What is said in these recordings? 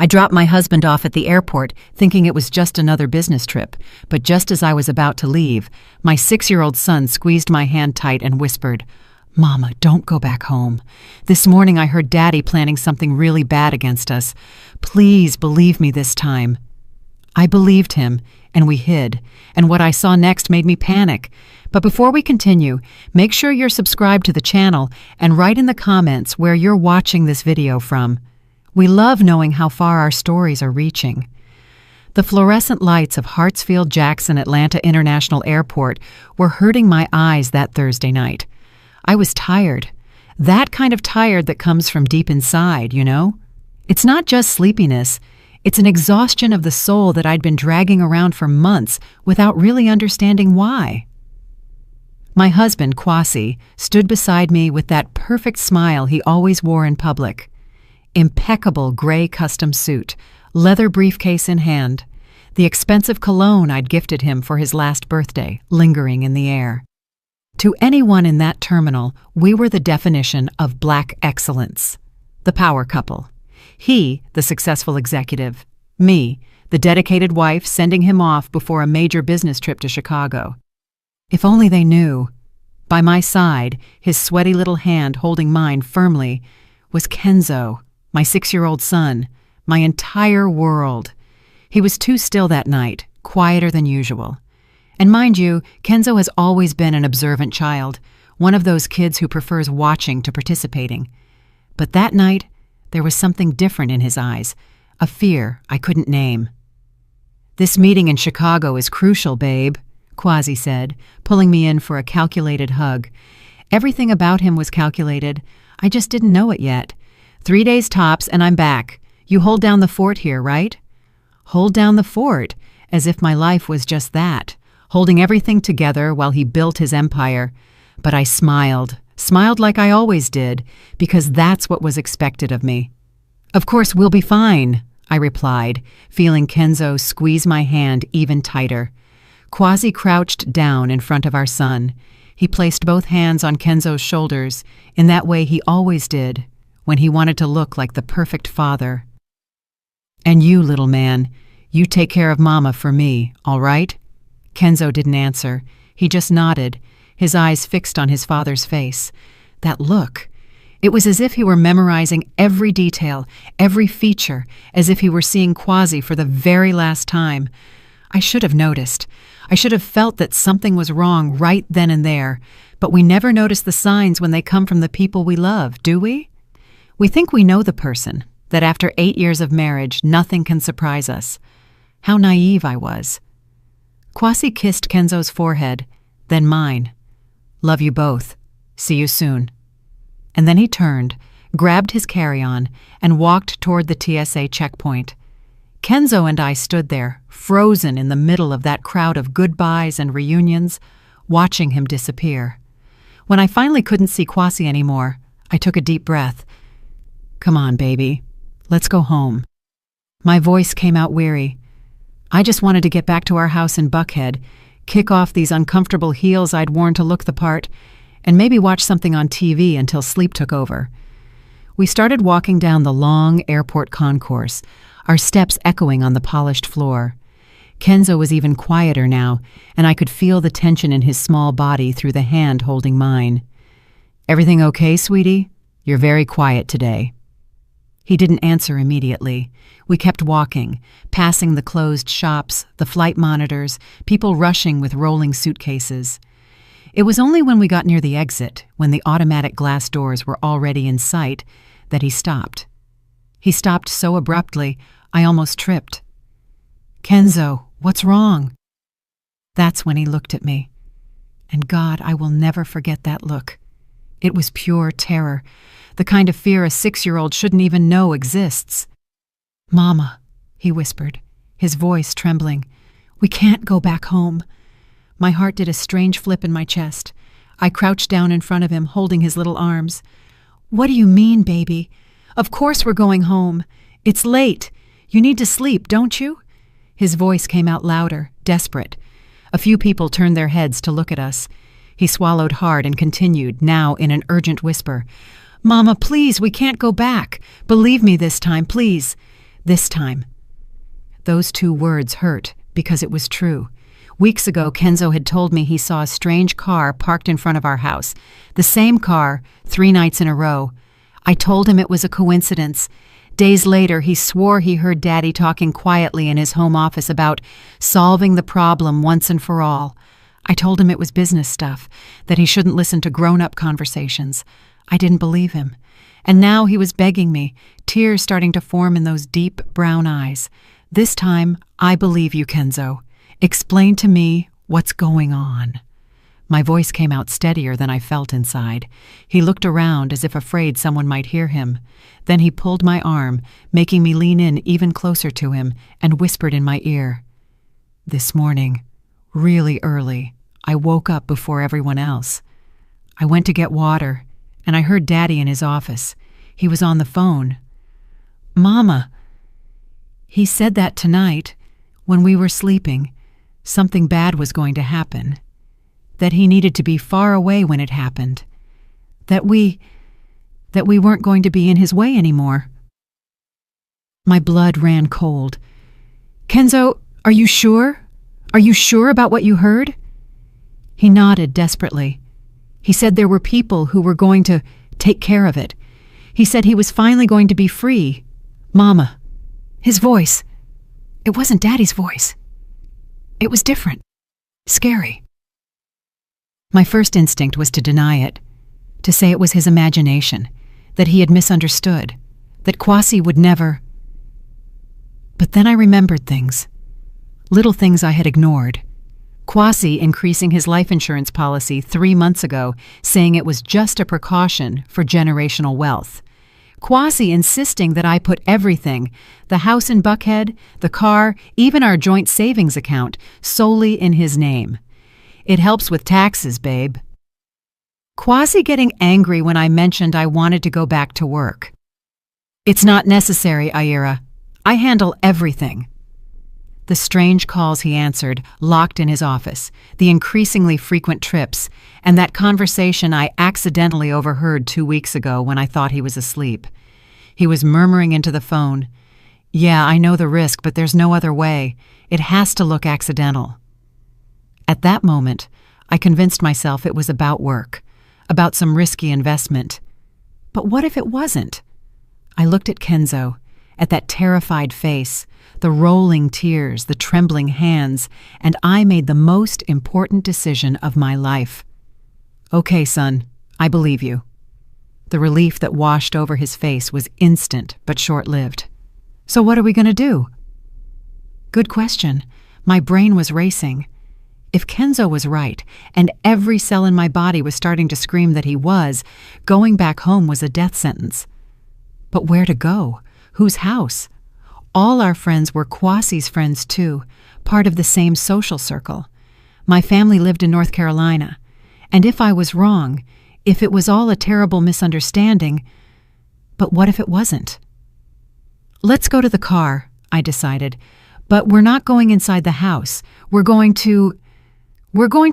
I dropped my husband off at the airport, thinking it was just another business trip, but just as I was about to leave, my 6-year-old son squeezed my hand tight and whispered, "Mama, don't go back home. This morning I heard Daddy planning something really bad against us. Please believe me this time." I believed him, and we hid, and what I saw next made me panic. But before we continue, make sure you're subscribed to the channel and write in the comments where you're watching this video from. We love knowing how far our stories are reaching. The fluorescent lights of Hartsfield-Jackson Atlanta International Airport were hurting my eyes that Thursday night. I was tired. That kind of tired that comes from deep inside, you know? It's not just sleepiness. It's an exhaustion of the soul that I'd been dragging around for months without really understanding why. My husband, Kwasi, stood beside me with that perfect smile he always wore in public. Impeccable gray custom suit, leather briefcase in hand, the expensive cologne I'd gifted him for his last birthday lingering in the air. To anyone in that terminal, we were the definition of black excellence. The power couple. He, the successful executive. Me, the dedicated wife sending him off before a major business trip to Chicago. If only they knew. By my side, his sweaty little hand holding mine firmly, was Kenzo, my 6-year-old son, my entire world. He was too still that night, quieter than usual. And mind you, Kenzo has always been an observant child, one of those kids who prefers watching to participating. But that night, there was something different in his eyes, a fear I couldn't name. "This meeting in Chicago is crucial, babe," Kwasi said, pulling me in for a calculated hug. Everything about him was calculated. I just didn't know it yet. 3 days tops and I'm back. You hold down the fort here, right? Hold down the fort, as if my life was just that, holding everything together while he built his empire. But I smiled like I always did, because that's what was expected of me. "Of course, we'll be fine," I replied, feeling Kenzo squeeze my hand even tighter. Kwasi crouched down in front of our son. He placed both hands on Kenzo's shoulders, in that way he always did, when he wanted to look like the perfect father. "And you, little man, you take care of Mama for me, all right?" Kenzo didn't answer. He just nodded, his eyes fixed on his father's face. That look. It was as if he were memorizing every detail, every feature, as if he were seeing Kwasi for the very last time. I should have noticed. I should have felt that something was wrong right then and there, but we never notice the signs when they come from the people we love, do we? We think we know the person, that after 8 years of marriage, nothing can surprise us. How naive I was. Kwasi kissed Kenzo's forehead, then mine. "Love you both. See you soon." And then he turned, grabbed his carry-on, and walked toward the TSA checkpoint. Kenzo and I stood there, frozen in the middle of that crowd of goodbyes and reunions, watching him disappear. When I finally couldn't see Kwasi anymore, I took a deep breath. "Come on, baby. Let's go home." My voice came out weary. I just wanted to get back to our house in Buckhead, kick off these uncomfortable heels I'd worn to look the part, and maybe watch something on TV until sleep took over. We started walking down the long airport concourse, our steps echoing on the polished floor. Kenzo was even quieter now, and I could feel the tension in his small body through the hand holding mine. "Everything okay, sweetie? You're very quiet today." He didn't answer immediately. We kept walking, passing the closed shops, the flight monitors, people rushing with rolling suitcases. It was only when we got near the exit, when the automatic glass doors were already in sight, that he stopped. He stopped so abruptly, I almost tripped. "Kenzo, what's wrong?" That's when he looked at me. And God, I will never forget that look. It was pure terror, the kind of fear a 6-year-old shouldn't even know exists. "Mama," he whispered, his voice trembling, "we can't go back home." My heart did a strange flip in my chest. I crouched down in front of him, holding his little arms. "What do you mean, baby? Of course we're going home. It's late. You need to sleep, don't you?" His voice came out louder, desperate. A few people turned their heads to look at us. He swallowed hard and continued, now in an urgent whisper. "Mama, please, we can't go back. Believe me this time, please. This time. Those 2 words hurt because it was true. Weeks ago, Kenzo had told me he saw a strange car parked in front of our house. The same car, 3 nights in a row. I told him it was a coincidence. Days later, he swore he heard Daddy talking quietly in his home office about solving the problem once and for all. I told him it was business stuff, that he shouldn't listen to grown-up conversations. I didn't believe him. And now he was begging me, tears starting to form in those deep brown eyes. This time, I believe you, Kenzo. Explain to me what's going on. My voice came out steadier than I felt inside. He looked around as if afraid someone might hear him. Then he pulled my arm, making me lean in even closer to him, and whispered in my ear. This morning, really early, I woke up before everyone else. I went to get water, and I heard Daddy in his office. He was on the phone. Mama. He said that tonight, when we were sleeping, something bad was going to happen. That he needed to be far away when it happened. That we weren't going to be in his way anymore. My blood ran cold. Kenzo, are you sure? Are you sure about what you heard? He nodded desperately. He said there were people who were going to take care of it. He said he was finally going to be free. Mama. His voice. It wasn't Daddy's voice. It was different. Scary. My first instinct was to deny it, to say it was his imagination, that he had misunderstood, that Kwasi would never. But then I remembered things, little things I had ignored. Kwasi increasing his life insurance policy 3 months ago, saying it was just a precaution for generational wealth. Kwasi insisting that I put everything, the house in Buckhead, the car, even our joint savings account, solely in his name. It helps with taxes, babe. Kwasi getting angry when I mentioned I wanted to go back to work. It's not necessary, Ira. I handle everything. The strange calls he answered, locked in his office, the increasingly frequent trips, and that conversation I accidentally overheard 2 weeks ago when I thought he was asleep. He was murmuring into the phone, "Yeah, I know the risk, but there's no other way. It has to look accidental." At that moment, I convinced myself it was about work, about some risky investment. But what if it wasn't? I looked at Kenzo, at that terrified face, the rolling tears, the trembling hands, and I made the most important decision of my life. Okay, son, I believe you. The relief that washed over his face was instant but short-lived. So what are we going to do? Good question. My brain was racing. If Kenzo was right, and every cell in my body was starting to scream that he was, going back home was a death sentence. But where to go? Whose house? All our friends were Kwasi's friends too, part of the same social circle. My family lived in North Carolina, and if I was wrong, if it was all a terrible misunderstanding, but what if it wasn't? Let's go to the car, I decided, but we're not going inside the house. We're going to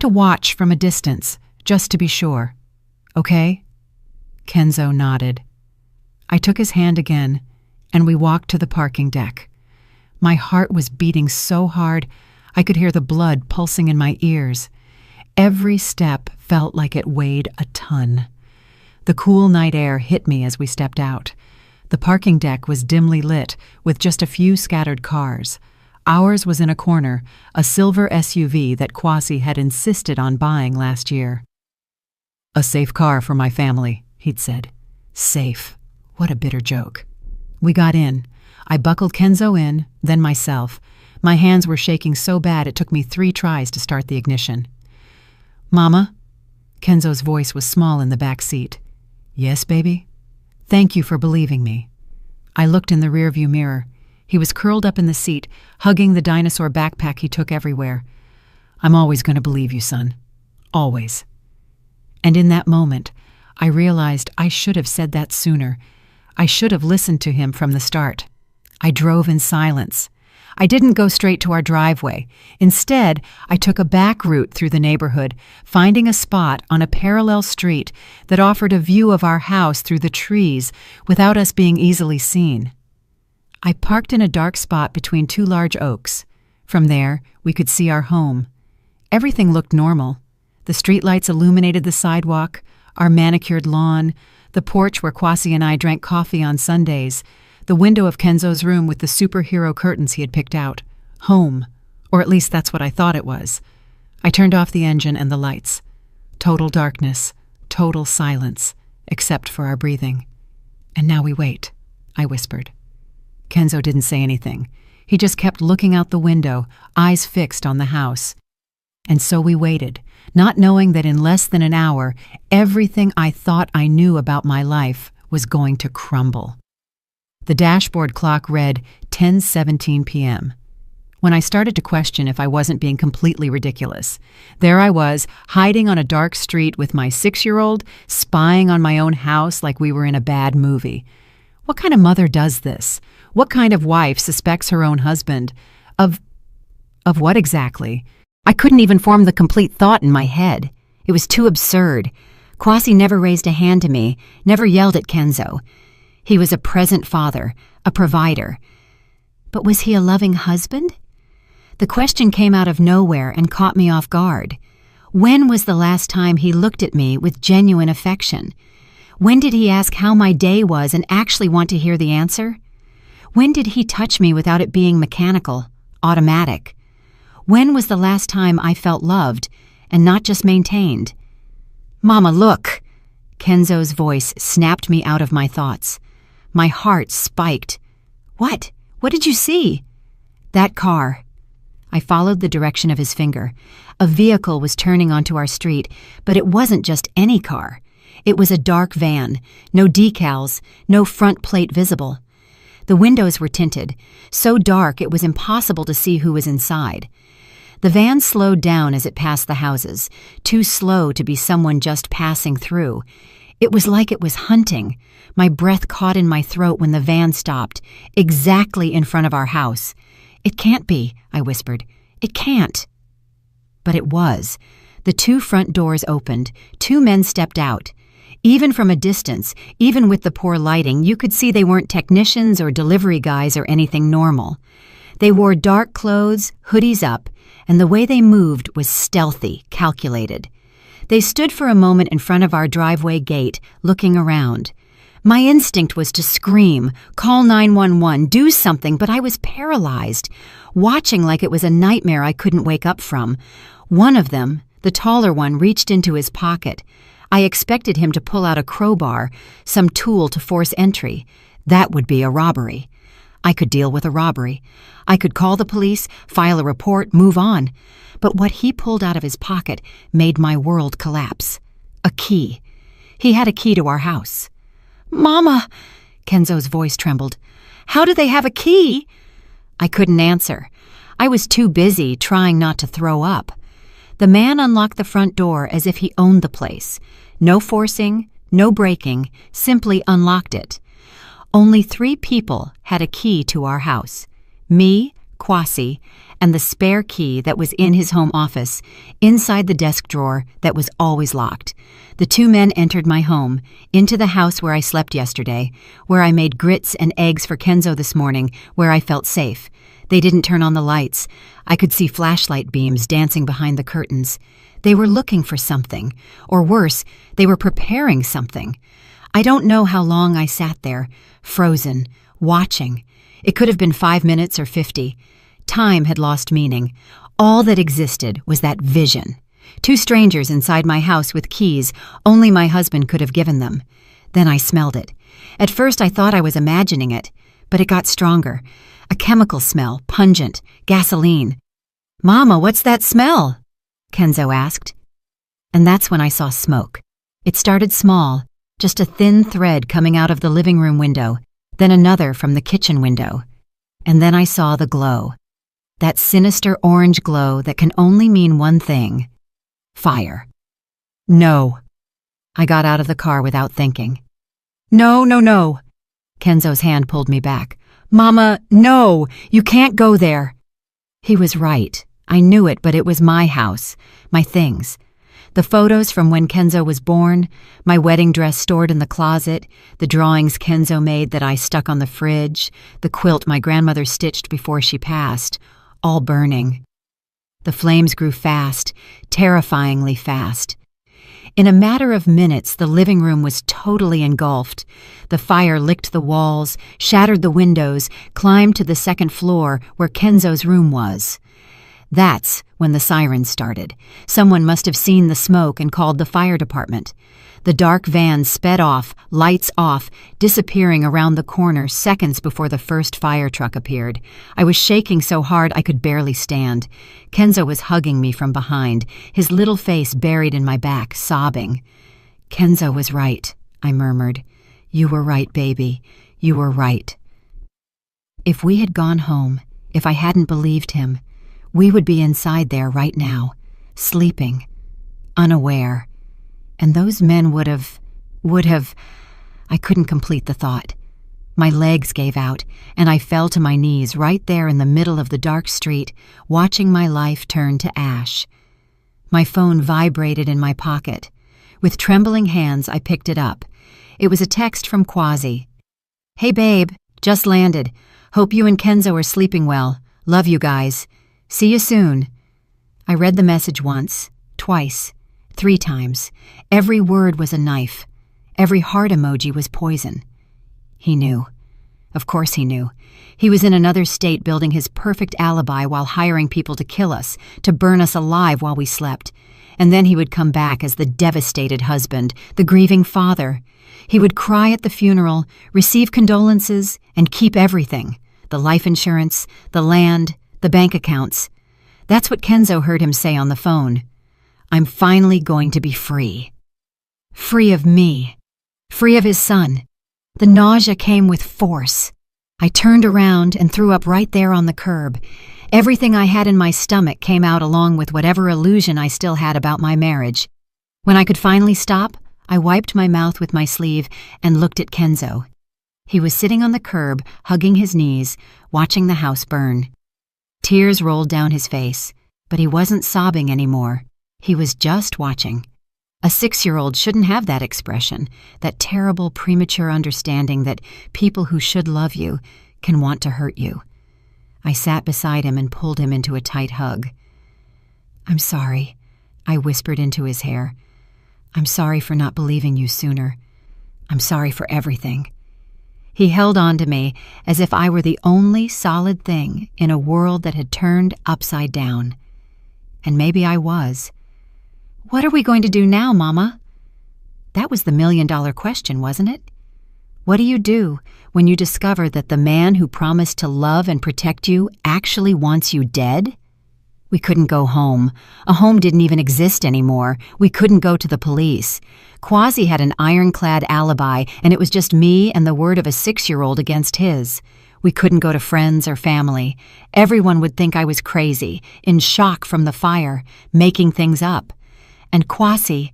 watch from a distance, just to be sure. Okay? Kenzo nodded. I took his hand again, and we walked to the parking deck. My heart was beating so hard, I could hear the blood pulsing in my ears. Every step felt like it weighed a ton. The cool night air hit me as we stepped out. The parking deck was dimly lit, with just a few scattered cars. Ours was in a corner, a silver SUV that Kwasi had insisted on buying last year. "A safe car for my family," he'd said. Safe. What a bitter joke. We got in. I buckled Kenzo in, then myself. My hands were shaking so bad it took me 3 tries to start the ignition. "Mama?" Kenzo's voice was small in the back seat. "Yes, baby?" "Thank you for believing me." I looked in the rearview mirror. He was curled up in the seat, hugging the dinosaur backpack he took everywhere. "I'm always going to believe you, son. Always." And in that moment, I realized I should have said that sooner. I should have listened to him from the start. I drove in silence. I didn't go straight to our driveway. Instead, I took a back route through the neighborhood, finding a spot on a parallel street that offered a view of our house through the trees without us being easily seen. I parked in a dark spot between two large oaks. From there, we could see our home. Everything looked normal. The streetlights illuminated the sidewalk, our manicured lawn, the porch where Kwasi and I drank coffee on Sundays, the window of Kenzo's room with the superhero curtains he had picked out. Home. Or at least that's what I thought it was. I turned off the engine and the lights. Total darkness, total silence, except for our breathing. "And now we wait," I whispered. Kenzo didn't say anything. He just kept looking out the window, eyes fixed on the house. And so we waited, not knowing that in less than an hour, everything I thought I knew about my life was going to crumble. The dashboard clock read 10:17 p.m. When I started to question if I wasn't being completely ridiculous, there I was, hiding on a dark street with my 6-year-old, spying on my own house like we were in a bad movie. What kind of mother does this? What kind of wife suspects her own husband? Of what exactly? I couldn't even form the complete thought in my head. It was too absurd. Kwasi never raised a hand to me, never yelled at Kenzo. He was a present father, a provider. But was he a loving husband? The question came out of nowhere and caught me off guard. When was the last time he looked at me with genuine affection? When did he ask how my day was and actually want to hear the answer? When did he touch me without it being mechanical, automatic? When was the last time I felt loved and not just maintained? "Mama, look!" Kenzo's voice snapped me out of my thoughts. My heart spiked. "What? What did you see?" "That car." I followed the direction of his finger. A vehicle was turning onto our street, but it wasn't just any car. It was a dark van, no decals, no front plate visible. The windows were tinted, so dark it was impossible to see who was inside. The van slowed down as it passed the houses, too slow to be someone just passing through. It was like it was hunting. My breath caught in my throat when the van stopped, exactly in front of our house. "It can't be," I whispered. "It can't." But it was. The two front doors opened. Two men stepped out. Even from a distance, even with the poor lighting, you could see they weren't technicians or delivery guys or anything normal. They wore dark clothes, hoodies up, and the way they moved was stealthy, calculated. They stood for a moment in front of our driveway gate, looking around. My instinct was to scream, call 911, do something, but I was paralyzed, watching like it was a nightmare I couldn't wake up from. One of them, the taller one, reached into his pocket. I expected him to pull out a crowbar, some tool to force entry. That would be a robbery. I could deal with a robbery. I could call the police, file a report, move on. But what he pulled out of his pocket made my world collapse. A key. He had a key to our house. "Mama!" Kenzo's voice trembled. "How do they have a key?" I couldn't answer. I was too busy trying not to throw up. The man unlocked the front door as if he owned the place. No forcing, no breaking, simply unlocked it. Only 3 people had a key to our house. Me, Kwasi, and the spare key that was in his home office, inside the desk drawer that was always locked. The 2 men entered my home, into the house where I slept yesterday, where I made grits and eggs for Kenzo this morning, where I felt safe. They didn't turn on the lights. I could see flashlight beams dancing behind the curtains. They were looking for something, or worse, they were preparing something. I don't know how long I sat there, frozen, watching. It could have been 5 minutes or 50. Time had lost meaning. All that existed was that vision. 2 strangers inside my house with keys only my husband could have given them. Then I smelled it. At first I thought I was imagining it, but it got stronger. A chemical smell, pungent, gasoline. "Mama, what's that smell?" Kenzo asked. And that's when I saw smoke. It started small, just a thin thread coming out of the living room window, then another from the kitchen window. And then I saw the glow. That sinister orange glow that can only mean one thing: fire. "No." I got out of the car without thinking. "No, no, no." Kenzo's hand pulled me back. "Mama, no, you can't go there." He was right. I knew it, but it was my house, my things. The photos from when Kenzo was born, my wedding dress stored in the closet, the drawings Kenzo made that I stuck on the fridge, the quilt my grandmother stitched before she passed, all burning. The flames grew fast, terrifyingly fast. In a matter of minutes, the living room was totally engulfed. The fire licked the walls, shattered the windows, climbed to the second floor where Kenzo's room was. That's when the sirens started. Someone must have seen the smoke and called the fire department. The dark van sped off, lights off, disappearing around the corner seconds before the first fire truck appeared. I was shaking so hard I could barely stand. Kenzo was hugging me from behind, his little face buried in my back, sobbing. "Kenzo was right," I murmured. "You were right, baby. You were right." If we had gone home, if I hadn't believed him, we would be inside there right now, sleeping, unaware. And those men would have... I couldn't complete the thought. My legs gave out, and I fell to my knees right there in the middle of the dark street, watching my life turn to ash. My phone vibrated in my pocket. With trembling hands, I picked it up. It was a text from Quasi. "Hey babe, just landed. Hope you and Kenzo are sleeping well. Love you guys. See you soon." I read the message once, twice, 3 times. Every word was a knife. Every heart emoji was poison. He knew. Of course he knew. He was in another state building his perfect alibi while hiring people to kill us, to burn us alive while we slept. And then he would come back as the devastated husband, the grieving father. He would cry at the funeral, receive condolences, and keep everything. The life insurance, the land, the bank accounts. That's what Kenzo heard him say on the phone. "I'm finally going to be free." Free of me. Free of his son. The nausea came with force. I turned around and threw up right there on the curb. Everything I had in my stomach came out along with whatever illusion I still had about my marriage. When I could finally stop, I wiped my mouth with my sleeve and looked at Kenzo. He was sitting on the curb, hugging his knees, watching the house burn. Tears rolled down his face, but he wasn't sobbing anymore. He was just watching. A 6-year-old shouldn't have that expression, that terrible premature understanding that people who should love you can want to hurt you. I sat beside him and pulled him into a tight hug. "I'm sorry," I whispered into his hair. "I'm sorry for not believing you sooner. I'm sorry for everything." He held on to me as if I were the only solid thing in a world that had turned upside down. And maybe I was. "What are we going to do now, Mama?" That was the million-dollar question, wasn't it? What do you do when you discover that the man who promised to love and protect you actually wants you dead? We couldn't go home. A home didn't even exist anymore. We couldn't go to the police. Quasi had an ironclad alibi, and it was just me and the word of a 6-year-old against his. We couldn't go to friends or family. Everyone would think I was crazy, in shock from the fire, making things up. And Quasi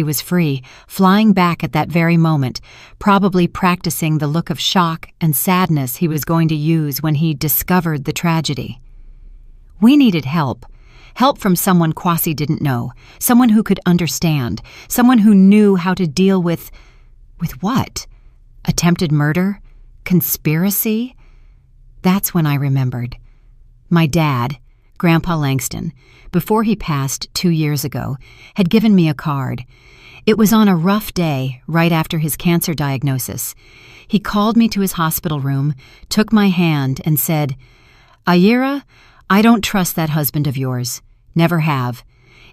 was free, flying back at that very moment, probably practicing the look of shock and sadness he was going to use when he discovered the tragedy. We needed help. Help from someone Quasi didn't know, someone who could understand, someone who knew how to deal with what? Attempted murder? Conspiracy? That's when I remembered. My dad, Grandpa Langston, before he passed 2 years ago, had given me a card. It was on a rough day, right after his cancer diagnosis. He called me to his hospital room, took my hand, and said, "Ira, I don't trust that husband of yours. Never have.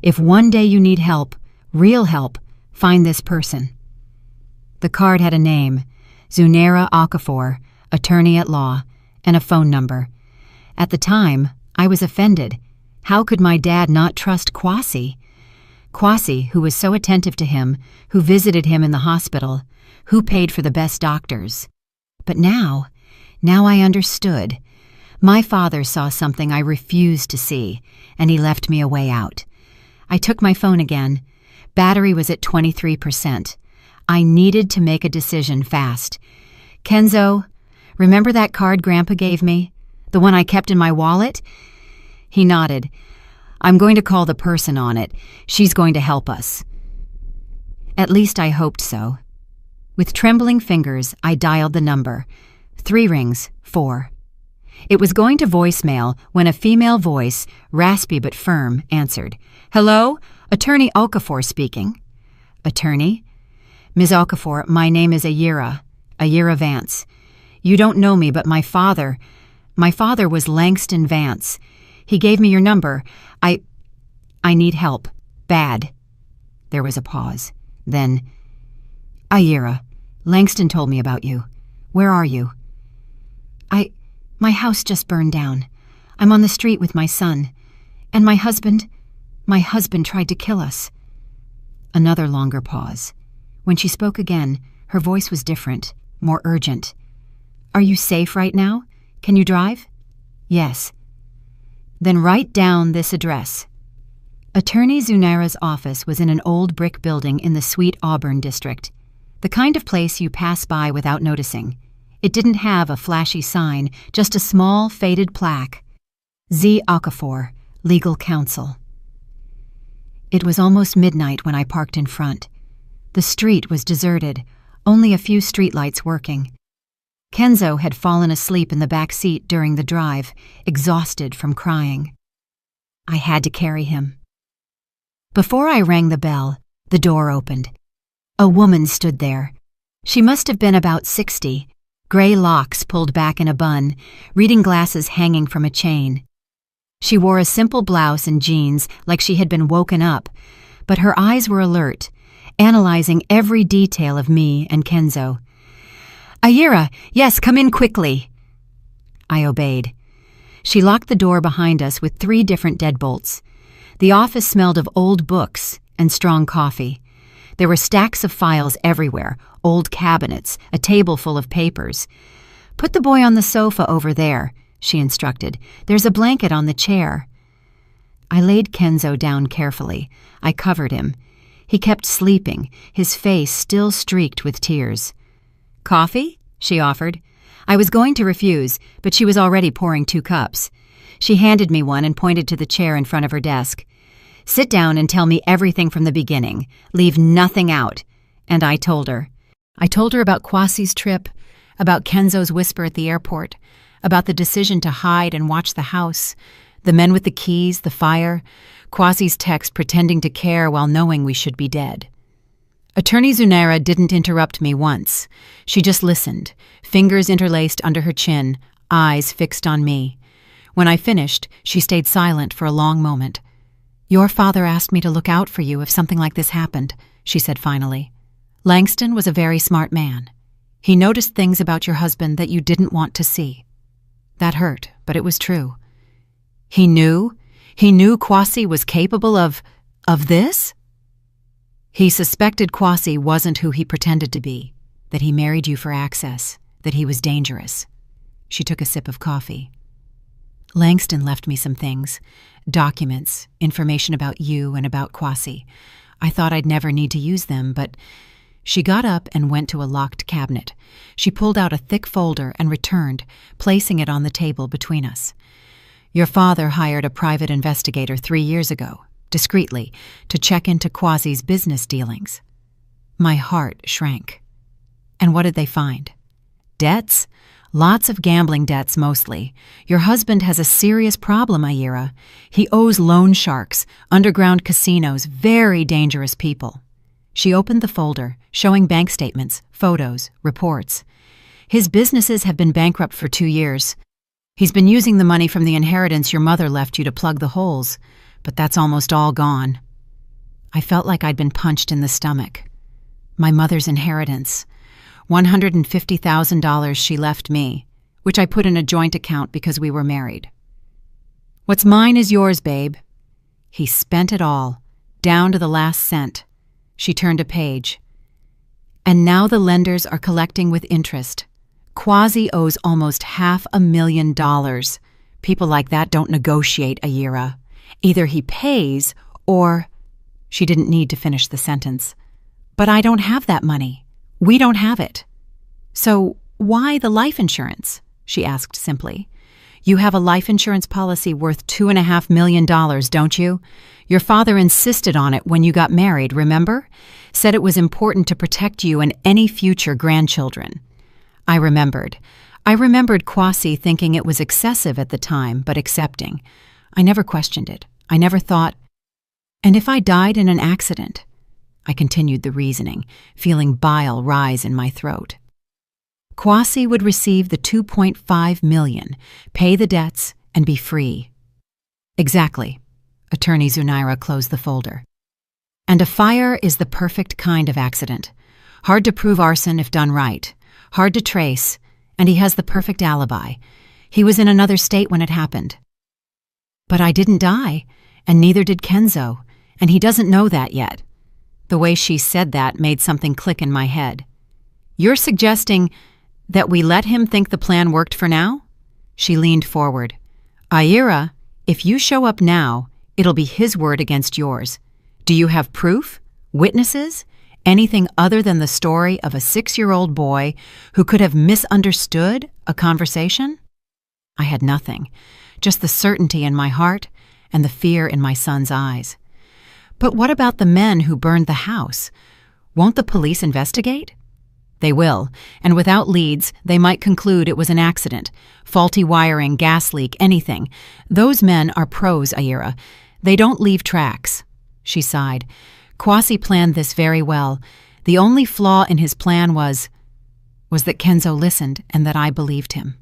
If one day you need help, real help, find this person." The card had a name, Zunaira Okafor, attorney at law, and a phone number. At the time, I was offended. How could my dad not trust Quasi? Quasi, who was so attentive to him, who visited him in the hospital, who paid for the best doctors. But now I understood. My father saw something I refused to see, and he left me a way out. I took my phone again. Battery was at 23%. I needed to make a decision fast. "Kenzo, remember that card Grandpa gave me? The one I kept in my wallet?" He nodded. I'm going to call the person on it. She's going to help us." At least I hoped so. With trembling fingers, I dialed the number. 3 rings, 4. It was going to voicemail when a female voice, raspy but firm, answered. "Hello? Attorney Okafor speaking." "Attorney?" "Ms. Okafor, my name is Ayira Vance. You don't know me, but my father was Langston Vance. He gave me your number. I need help. Bad." There was a pause. Then, "Ayira, Langston told me about you. Where are you?" My house just burned down. I'm on the street with my son. And my husband tried to kill us." Another longer pause. When she spoke again, her voice was different, more urgent. "Are you safe right now? Can you drive?" "Yes." "Then write down this address." Attorney Zunera's office was in an old brick building in the Sweet Auburn district, the kind of place you pass by without noticing. It didn't have a flashy sign, just a small, faded plaque. Z. Okafor, Legal Counsel. It was almost midnight when I parked in front. The street was deserted, only a few streetlights working. Kenzo had fallen asleep in the back seat during the drive, exhausted from crying. I had to carry him. Before I rang the bell, the door opened. A woman stood there. She must have been about 60, gray locks pulled back in a bun, reading glasses hanging from a chain. She wore a simple blouse and jeans like she had been woken up, but her eyes were alert, analyzing every detail of me and Kenzo. "Ayira, yes, come in quickly." I obeyed. She locked the door behind us with 3 different deadbolts. The office smelled of old books and strong coffee. There were stacks of files everywhere, old cabinets, a table full of papers. "Put the boy on the sofa over there," she instructed. "There's a blanket on the chair." I laid Kenzo down carefully. I covered him. He kept sleeping, his face still streaked with tears. "Coffee?" she offered. I was going to refuse, but she was already pouring 2 cups. She handed me one and pointed to the chair in front of her desk. "Sit down and tell me everything from the beginning. Leave nothing out." And I told her. I told her about Kwasi's trip, about Kenzo's whisper at the airport, about the decision to hide and watch the house, the men with the keys, the fire, Kwasi's text pretending to care while knowing we should be dead. Attorney Zunera didn't interrupt me once. She just listened, fingers interlaced under her chin, eyes fixed on me. When I finished, she stayed silent for a long moment. "Your father asked me to look out for you if something like this happened," she said finally. "Langston was a very smart man. He noticed things about your husband that you didn't want to see." That hurt, but it was true. He knew Kwasi was capable of this? He suspected Kwasi wasn't who he pretended to be, that he married you for access, that he was dangerous. She took a sip of coffee. "Langston left me some things, documents, information about you and about Kwasi. I thought I'd never need to use them, but..." She got up and went to a locked cabinet. She pulled out a thick folder and returned, placing it on the table between us. "Your father hired a private investigator 3 years ago, discreetly, to check into Kwasi's business dealings." My heart shrank. "And what did they find?" "Debts? Lots of gambling debts, mostly. Your husband has a serious problem, Ayira. He owes loan sharks, underground casinos, very dangerous people." She opened the folder, showing bank statements, photos, reports. "His businesses have been bankrupt for 2 years. He's been using the money from the inheritance your mother left you to plug the holes, but that's almost all gone." I felt like I'd been punched in the stomach. My mother's inheritance. $150,000 she left me, which I put in a joint account because we were married. "What's mine is yours, babe." He spent it all, down to the last cent. She turned a page. "And now the lenders are collecting with interest. Kwasi owes almost $500,000. People like that don't negotiate, Ayira. Either he pays or..." She didn't need to finish the sentence. "But I don't have that money. We don't have it." "So why the life insurance?" she asked simply. You have a life insurance policy worth $2.5 million, don't you? Your father insisted on it when you got married, remember? Said it was important to protect you and any future grandchildren. I remembered. Kwasi thinking it was excessive at the time, but accepting. I never questioned it. I never thought, and if I died in an accident? I continued the reasoning, feeling bile rise in my throat. Kwasi would receive the $2.5 million, pay the debts, and be free. Exactly. Attorney Zunaira closed the folder. And a fire is the perfect kind of accident. Hard to prove arson if done right. Hard to trace, and he has the perfect alibi. He was in another state when it happened. But I didn't die, and neither did Kenzo, and he doesn't know that yet. The way she said that made something click in my head. You're suggesting that we let him think the plan worked for now? She leaned forward. Aira, if you show up now, it'll be his word against yours. Do you have proof? Witnesses? Anything other than the story of a 6-year-old boy who could have misunderstood a conversation? I had nothing, just the certainty in my heart and the fear in my son's eyes. But what about the men who burned the house? Won't the police investigate? They will, and without leads, they might conclude it was an accident. Faulty wiring, gas leak, anything. Those men are pros, Aira. They don't leave tracks. She sighed. Kwasi planned this very well. The only flaw in his plan was that Kenzo listened and that I believed him.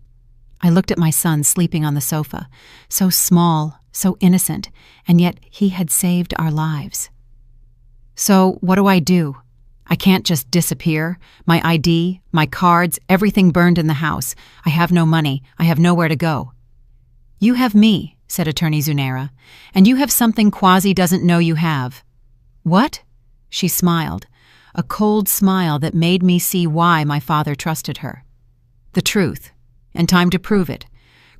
I looked at my son sleeping on the sofa, so small, so innocent, and yet he had saved our lives. So what do I do? I can't just disappear. My ID, my cards, everything burned in the house. I have no money. I have nowhere to go. You have me, said Attorney Zunaira, and you have something Kwasi doesn't know you have. What? She smiled, a cold smile that made me see why my father trusted her. The truth, and time to prove it.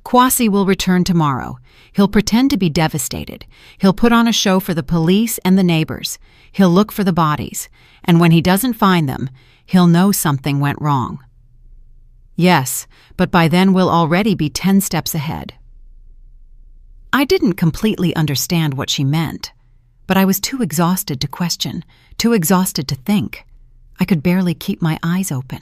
Kwasi will return tomorrow. He'll pretend to be devastated. He'll put on a show for the police and the neighbors. He'll look for the bodies, and when he doesn't find them, he'll know something went wrong. Yes, but by then we'll already be 10 steps ahead. I didn't completely understand what she meant, but I was too exhausted to question, too exhausted to think. I could barely keep my eyes open.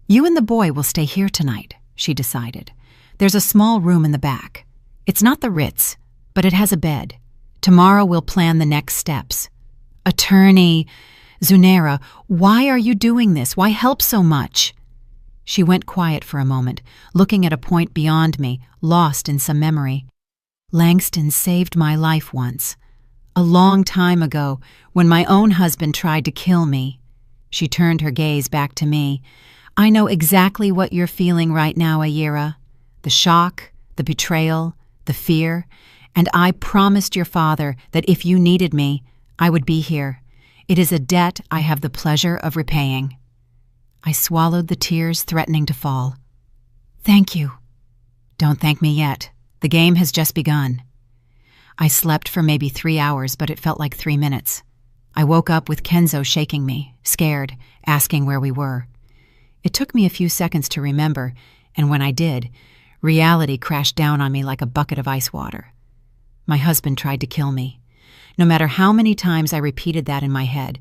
You and the boy will stay here tonight, she decided. There's a small room in the back. It's not the Ritz, but it has a bed. Tomorrow we'll plan the next steps. Attorney Zunaira, why are you doing this? Why help so much? She went quiet for a moment, looking at a point beyond me, lost in some memory. Langston saved my life once. A long time ago, when my own husband tried to kill me. She turned her gaze back to me. I know exactly what you're feeling right now, Aira. The shock, the betrayal, the fear, and I promised your father that if you needed me, I would be here. It is a debt I have the pleasure of repaying. I swallowed the tears threatening to fall. Thank you. Don't thank me yet. The game has just begun. I slept for maybe 3 hours, but it felt like 3 minutes. I woke up with Kenzo shaking me, scared, asking where we were. It took me a few seconds to remember, and when I did, reality crashed down on me like a bucket of ice water. My husband tried to kill me. No matter how many times I repeated that in my head,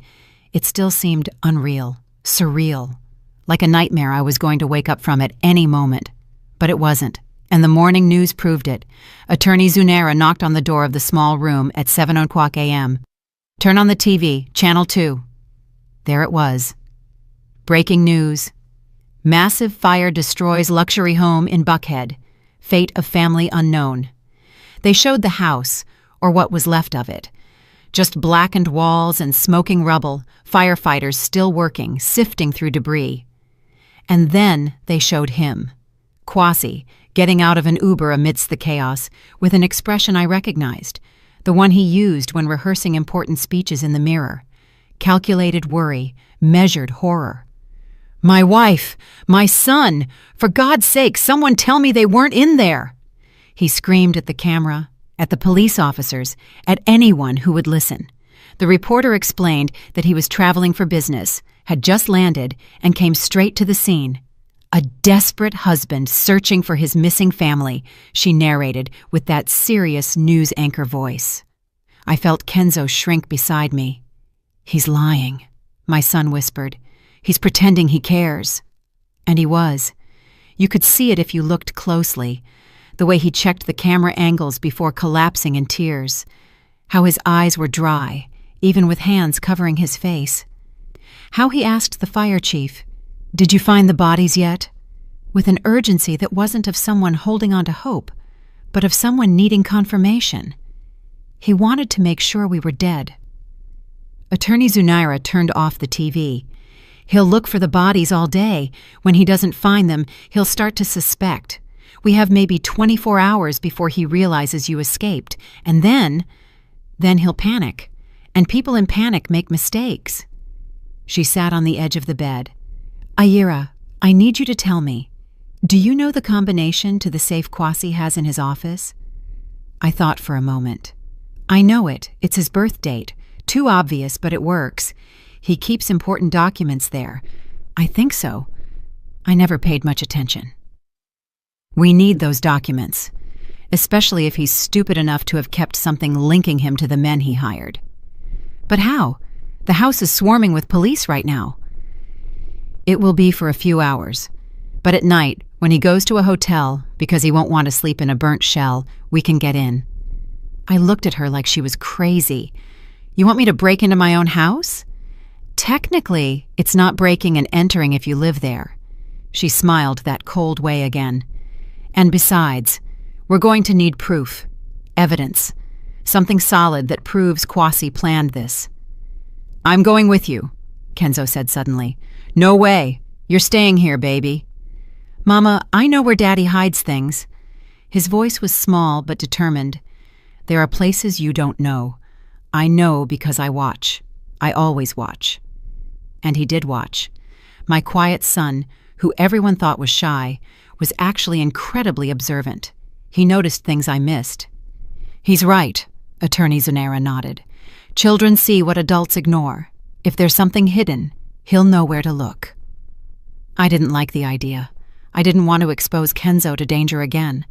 it still seemed unreal, surreal, like a nightmare I was going to wake up from at any moment. But it wasn't, and the morning news proved it. Attorney Zunaira knocked on the door of the small room at 7 o'clock a.m. Turn on the TV, Channel 2. There it was. Breaking news. Massive fire destroys luxury home in Buckhead. Fate of family unknown. They showed the house, or what was left of it. Just blackened walls and smoking rubble, firefighters still working, sifting through debris. And then they showed him, Kwasi, getting out of an Uber amidst the chaos, with an expression I recognized, the one he used when rehearsing important speeches in the mirror. Calculated worry, measured horror. My wife, my son, for God's sake, someone tell me they weren't in there. He screamed at the camera, at the police officers, at anyone who would listen. The reporter explained that he was traveling for business, had just landed, and came straight to the scene. A desperate husband searching for his missing family, she narrated with that serious news anchor voice. I felt Kenzo shrink beside me. "He's lying," my son whispered. "He's pretending he cares." And he was. You could see it if you looked closely, the way he checked the camera angles before collapsing in tears, how his eyes were dry, even with hands covering his face. How he asked the fire chief, "Did you find the bodies yet?" with an urgency that wasn't of someone holding on to hope, but of someone needing confirmation. He wanted to make sure we were dead. Attorney Zunaira turned off the TV. "He'll look for the bodies all day. When he doesn't find them, he'll start to suspect. We have maybe 24 hours before he realizes you escaped, and then he'll panic. And people in panic make mistakes." She sat on the edge of the bed. "Ayira, I need you to tell me, do you know the combination to the safe Kwasi has in his office?" I thought for a moment. "I know it. It's his birth date. Too obvious, but it works. He keeps important documents there." "I think so." I never paid much attention. "We need those documents, especially if he's stupid enough to have kept something linking him to the men he hired." "But how? The house is swarming with police right now." "It will be for a few hours. But at night, when he goes to a hotel, because he won't want to sleep in a burnt shell, we can get in." I looked at her like she was crazy. "You want me to break into my own house?" "Technically, it's not breaking and entering if you live there." She smiled that cold way again. "And besides, we're going to need proof, evidence, something solid that proves Kwasi planned this." "I'm going with you," Kenzo said suddenly. "No way. You're staying here, baby." "Mama, I know where Daddy hides things." His voice was small but determined. "There are places you don't know. I know because I watch. I always watch." And he did watch. My quiet son, who everyone thought was shy, was actually incredibly observant. He noticed things I missed. "He's right," Attorney Zunaira nodded. "Children see what adults ignore. If there's something hidden, he'll know where to look." I didn't like the idea. I didn't want to expose Kenzo to danger again,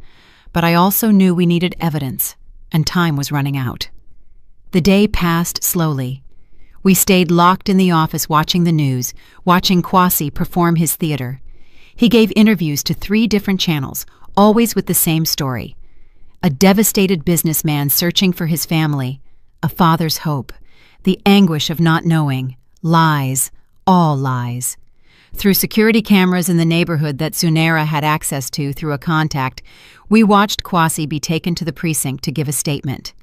but I also knew we needed evidence, and time was running out. The day passed slowly. We stayed locked in the office watching the news, watching Kwasi perform his theater. He gave interviews to 3 different channels, always with the same story. A devastated businessman searching for his family, a father's hope, the anguish of not knowing, lies, all lies. Through security cameras in the neighborhood that Zunaira had access to through a contact, we watched Kwasi be taken to the precinct to give a statement.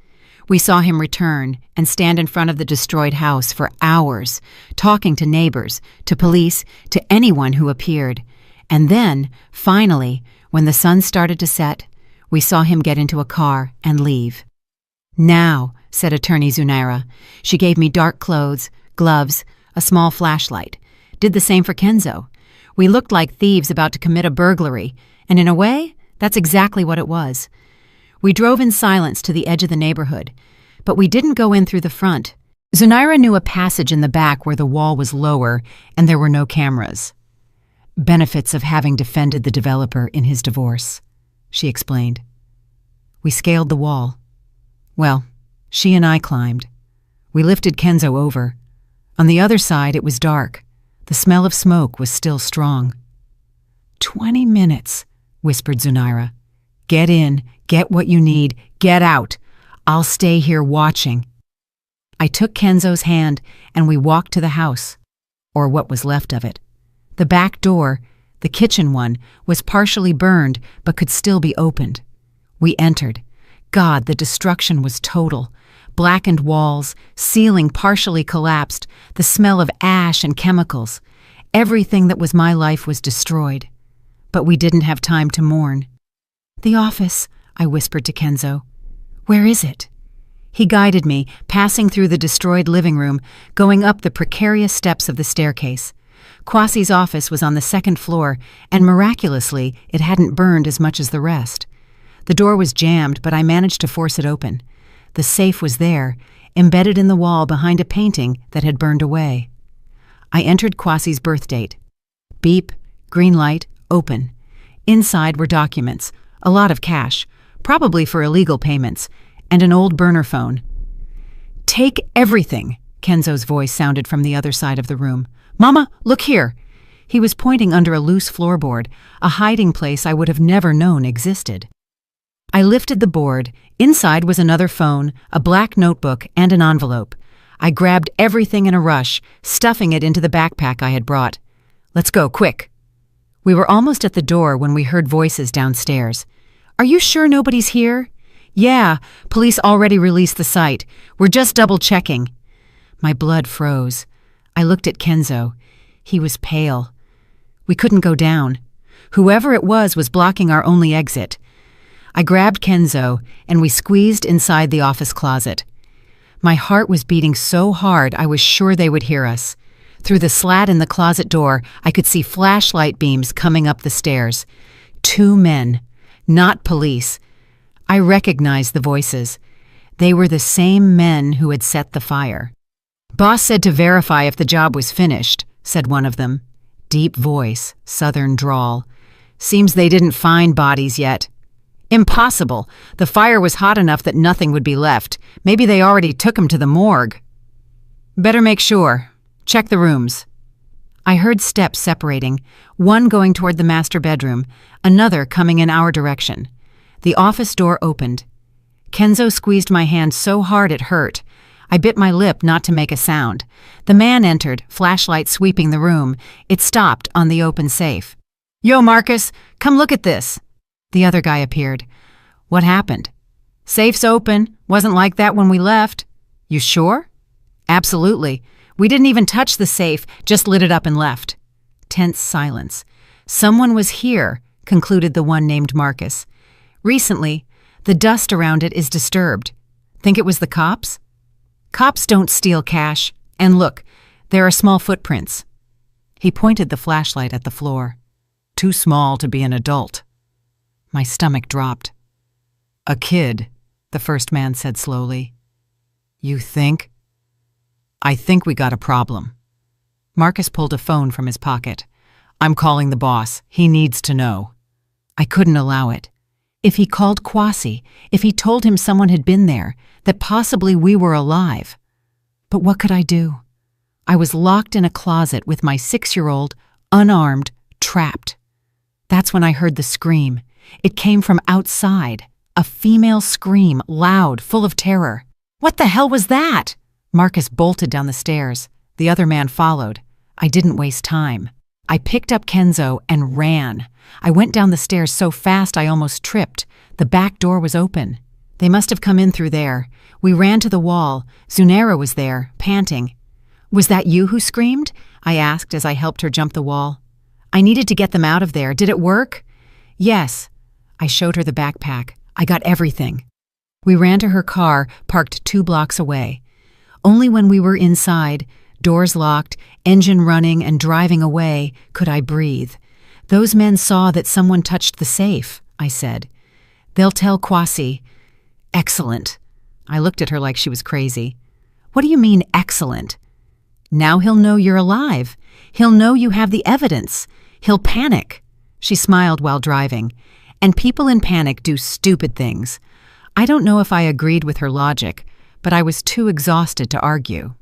We saw him return and stand in front of the destroyed house for hours, talking to neighbors, to police, to anyone who appeared. And then, finally, when the sun started to set, we saw him get into a car and leave. "Now," said Attorney Zunaira. She gave me dark clothes, gloves, a small flashlight. Did the same for Kenzo. We looked like thieves about to commit a burglary, and in a way, that's exactly what it was. We drove in silence to the edge of the neighborhood, but we didn't go in through the front. Zunaira knew a passage in the back where the wall was lower and there were no cameras. "Benefits of having defended the developer in his divorce," she explained. We scaled the wall. Well, she and I climbed. We lifted Kenzo over. On the other side, it was dark. The smell of smoke was still strong. 20 minutes, whispered Zunaira. "Get in, get what you need, get out. I'll stay here watching." I took Kenzo's hand and we walked to the house, or what was left of it. The back door, the kitchen one, was partially burned but could still be opened. We entered. God, the destruction was total. Blackened walls, ceiling partially collapsed, the smell of ash and chemicals. Everything that was my life was destroyed. But we didn't have time to mourn. "The office," I whispered to Kenzo. "Where is it?" He guided me, passing through the destroyed living room, going up the precarious steps of the staircase. Kwasi's office was on the 2nd floor, and miraculously, it hadn't burned as much as the rest. The door was jammed, but I managed to force it open. The safe was there, embedded in the wall behind a painting that had burned away. I entered Kwasi's birth date. Beep, green light, open. Inside were documents, a lot of cash, probably for illegal payments, and an old burner phone. "Take everything," Kenzo's voice sounded from the other side of the room. "Mama, look here." He was pointing under a loose floorboard, a hiding place I would have never known existed. I lifted the board. Inside was another phone, a black notebook, and an envelope. I grabbed everything in a rush, stuffing it into the backpack I had brought. "Let's go, quick." We were almost at the door when we heard voices downstairs. "Are you sure nobody's here?" "Yeah, police already released the site. We're just double-checking." My blood froze. I looked at Kenzo. He was pale. We couldn't go down. Whoever it was blocking our only exit. I grabbed Kenzo, and we squeezed inside the office closet. My heart was beating so hard I was sure they would hear us. Through the slat in the closet door, I could see flashlight beams coming up the stairs. 2 men, not police. I recognized the voices. They were the same men who had set the fire. "Boss said to verify if the job was finished," said one of them. Deep voice, southern drawl. "Seems they didn't find bodies yet." "Impossible. The fire was hot enough that nothing would be left. Maybe they already took him to the morgue." "Better make sure. Check the rooms." I heard steps separating, one going toward the master bedroom, another coming in our direction. The office door opened. Kenzo squeezed my hand so hard it hurt. I bit my lip not to make a sound. The man entered, flashlight sweeping the room. It stopped on the open safe. "Yo, Marcus, come look at this." The other guy appeared. "What happened?" "Safe's open. Wasn't like that when we left." "You sure?" "Absolutely. We didn't even touch the safe, just lit it up and left." Tense silence. "Someone was here," concluded the one named Marcus. "Recently, the dust around it is disturbed. Think it was the cops?" "Cops don't steal cash. And look, there are small footprints." He pointed the flashlight at the floor. "Too small to be an adult." My stomach dropped. "A kid," the first man said slowly. "You think?" "I think we got a problem." Marcus pulled a phone from his pocket. "I'm calling the boss. He needs to know." I couldn't allow it. If he called Kwasi, if he told him someone had been there, that possibly we were alive. But what could I do? I was locked in a closet with my 6-year-old, unarmed, trapped. That's when I heard the scream. It came from outside, a female scream, loud, full of terror. "What the hell was that?" Marcus bolted down the stairs. The other man followed. I didn't waste time. I picked up Kenzo and ran. I went down the stairs so fast I almost tripped. The back door was open. They must have come in through there. We ran to the wall. Zunera was there, panting. "Was that you who screamed?" I asked as I helped her jump the wall. "I needed to get them out of there. Did it work?" "Yes." I showed her the backpack. "I got everything." We ran to her car, parked 2 blocks away. Only when we were inside, doors locked, engine running and driving away, could I breathe. "Those men saw that someone touched the safe," I said. "They'll tell Kwasi." "Excellent." I looked at her like she was crazy. "What do you mean, excellent?" "Now he'll know you're alive. He'll know you have the evidence. He'll panic." She smiled while driving. And people in panic do stupid things. I don't know if I agreed with her logic, but I was too exhausted to argue.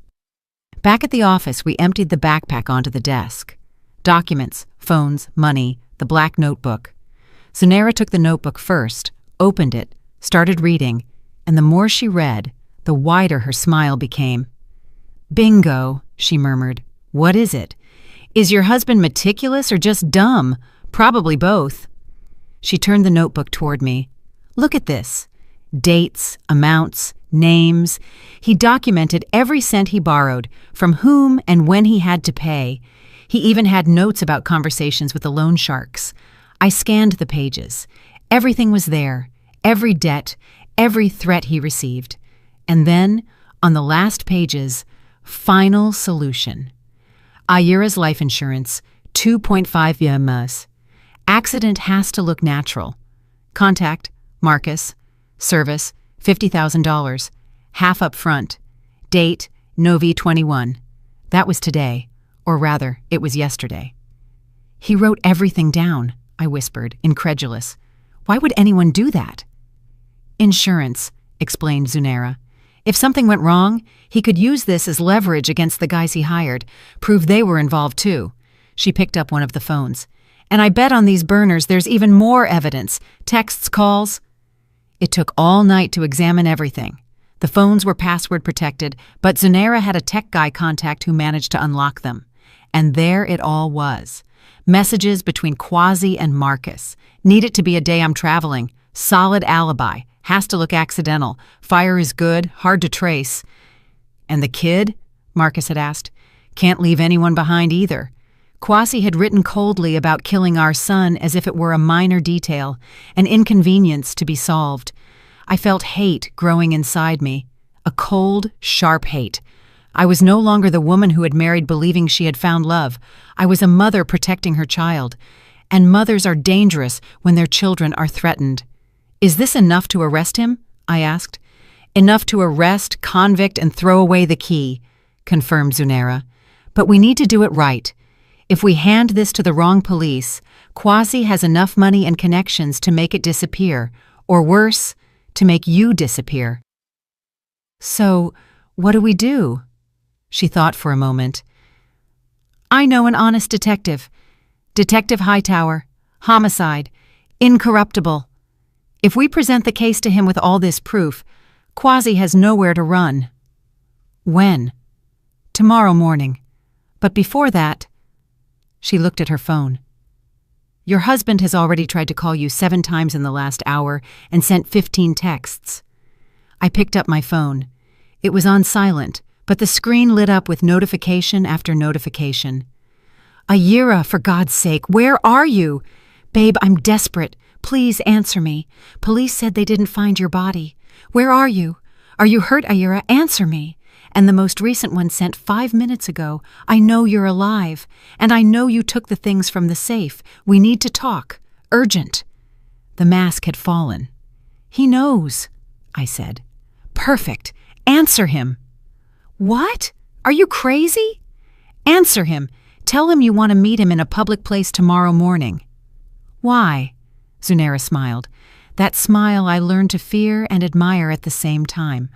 Back at the office, we emptied the backpack onto the desk. Documents, phones, money, the black notebook. Zunera took the notebook first, opened it, started reading, and the more she read, the wider her smile became. "Bingo," she murmured. "What is it? Is your husband meticulous or just dumb? Probably both." She turned the notebook toward me. "Look at this. Dates, amounts, names. He documented every cent he borrowed, from whom and when he had to pay. He even had notes about conversations with the loan sharks. I scanned the pages. Everything was there, every debt, every threat he received. And then, on the last pages, final solution. Ayura's life insurance, 2.5 years. Accident has to look natural. Contact, Marcus. Service, $50,000. Half up front. Date, Novi 21. That was today. Or rather, it was yesterday. He wrote everything down, I whispered, incredulous. Why would anyone do that? Insurance, explained Zunera. If something went wrong, he could use this as leverage against the guys he hired, prove they were involved too. She picked up one of the phones. And I bet on these burners there's even more evidence. Texts, calls. It took all night to examine everything. The phones were password protected, but Zunera had a tech guy contact who managed to unlock them. And there it all was. Messages between Quasi and Marcus. Need it to be a day I'm traveling. Solid alibi. Has to look accidental. Fire is good, hard to trace. And the kid? Marcus had asked. Can't leave anyone behind either. Quasi had written coldly about killing our son as if it were a minor detail, an inconvenience to be solved. I felt hate growing inside me, a cold, sharp hate. I was no longer the woman who had married believing she had found love. I was a mother protecting her child. And mothers are dangerous when their children are threatened. Is this enough to arrest him? I asked. Enough to arrest, convict, and throw away the key, confirmed Zunera. But we need to do it right. If we hand this to the wrong police, Quasi has enough money and connections to make it disappear, or worse, to make you disappear. So, what do we do? She thought for a moment. I know an honest detective. Detective Hightower. Homicide. Incorruptible. If we present the case to him with all this proof, Quasi has nowhere to run. When? Tomorrow morning. But before that... She looked at her phone. Your husband has already tried to call you 7 times in the last hour and sent 15 texts. I picked up my phone. It was on silent, but the screen lit up with notification after notification. Aira, for God's sake, where are you? Babe, I'm desperate. Please answer me. Police said they didn't find your body. Where are you? Are you hurt, Aira? Answer me. And the most recent one sent 5 minutes ago. I know you're alive. And I know you took the things from the safe. We need to talk. Urgent. The mask had fallen. He knows, I said. Perfect. Answer him. What? Are you crazy? Answer him. Tell him you want to meet him in a public place tomorrow morning. Why? Zunera smiled. That smile I learned to fear and admire at the same time.